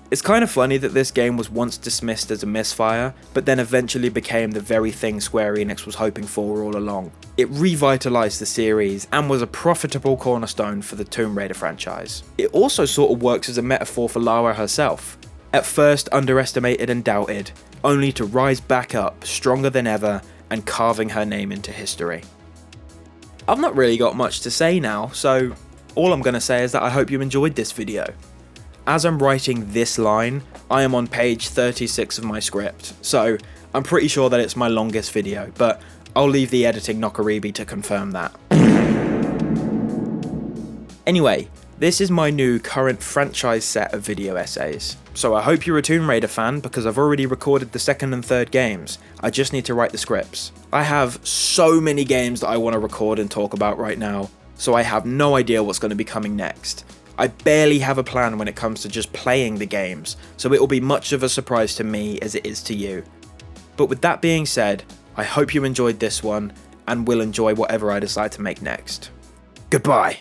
It's kind of funny that this game was once dismissed as a misfire, but then eventually became the very thing Square Enix was hoping for all along. It revitalized the series and was a profitable cornerstone for the Tomb Raider franchise. It also sort of works as a metaphor for Lara herself. At first underestimated and doubted, only to rise back up stronger than ever and carving her name into history. I've not really got much to say now, so all I'm going to say is that I hope you enjoyed this video. As I'm writing this line, I am on page 36 of my script, so I'm pretty sure that it's my longest video, but I'll leave the editing Nokkaribi to confirm that. Anyway, this is my new current franchise set of video essays. So I hope you're a Tomb Raider fan because I've already recorded the second and third games. I just need to write the scripts. I have so many games that I want to record and talk about right now, so I have no idea what's going to be coming next. I barely have a plan when it comes to just playing the games, so it will be much of a surprise to me as it is to you. But with that being said, I hope you enjoyed this one, and will enjoy whatever I decide to make next. Goodbye!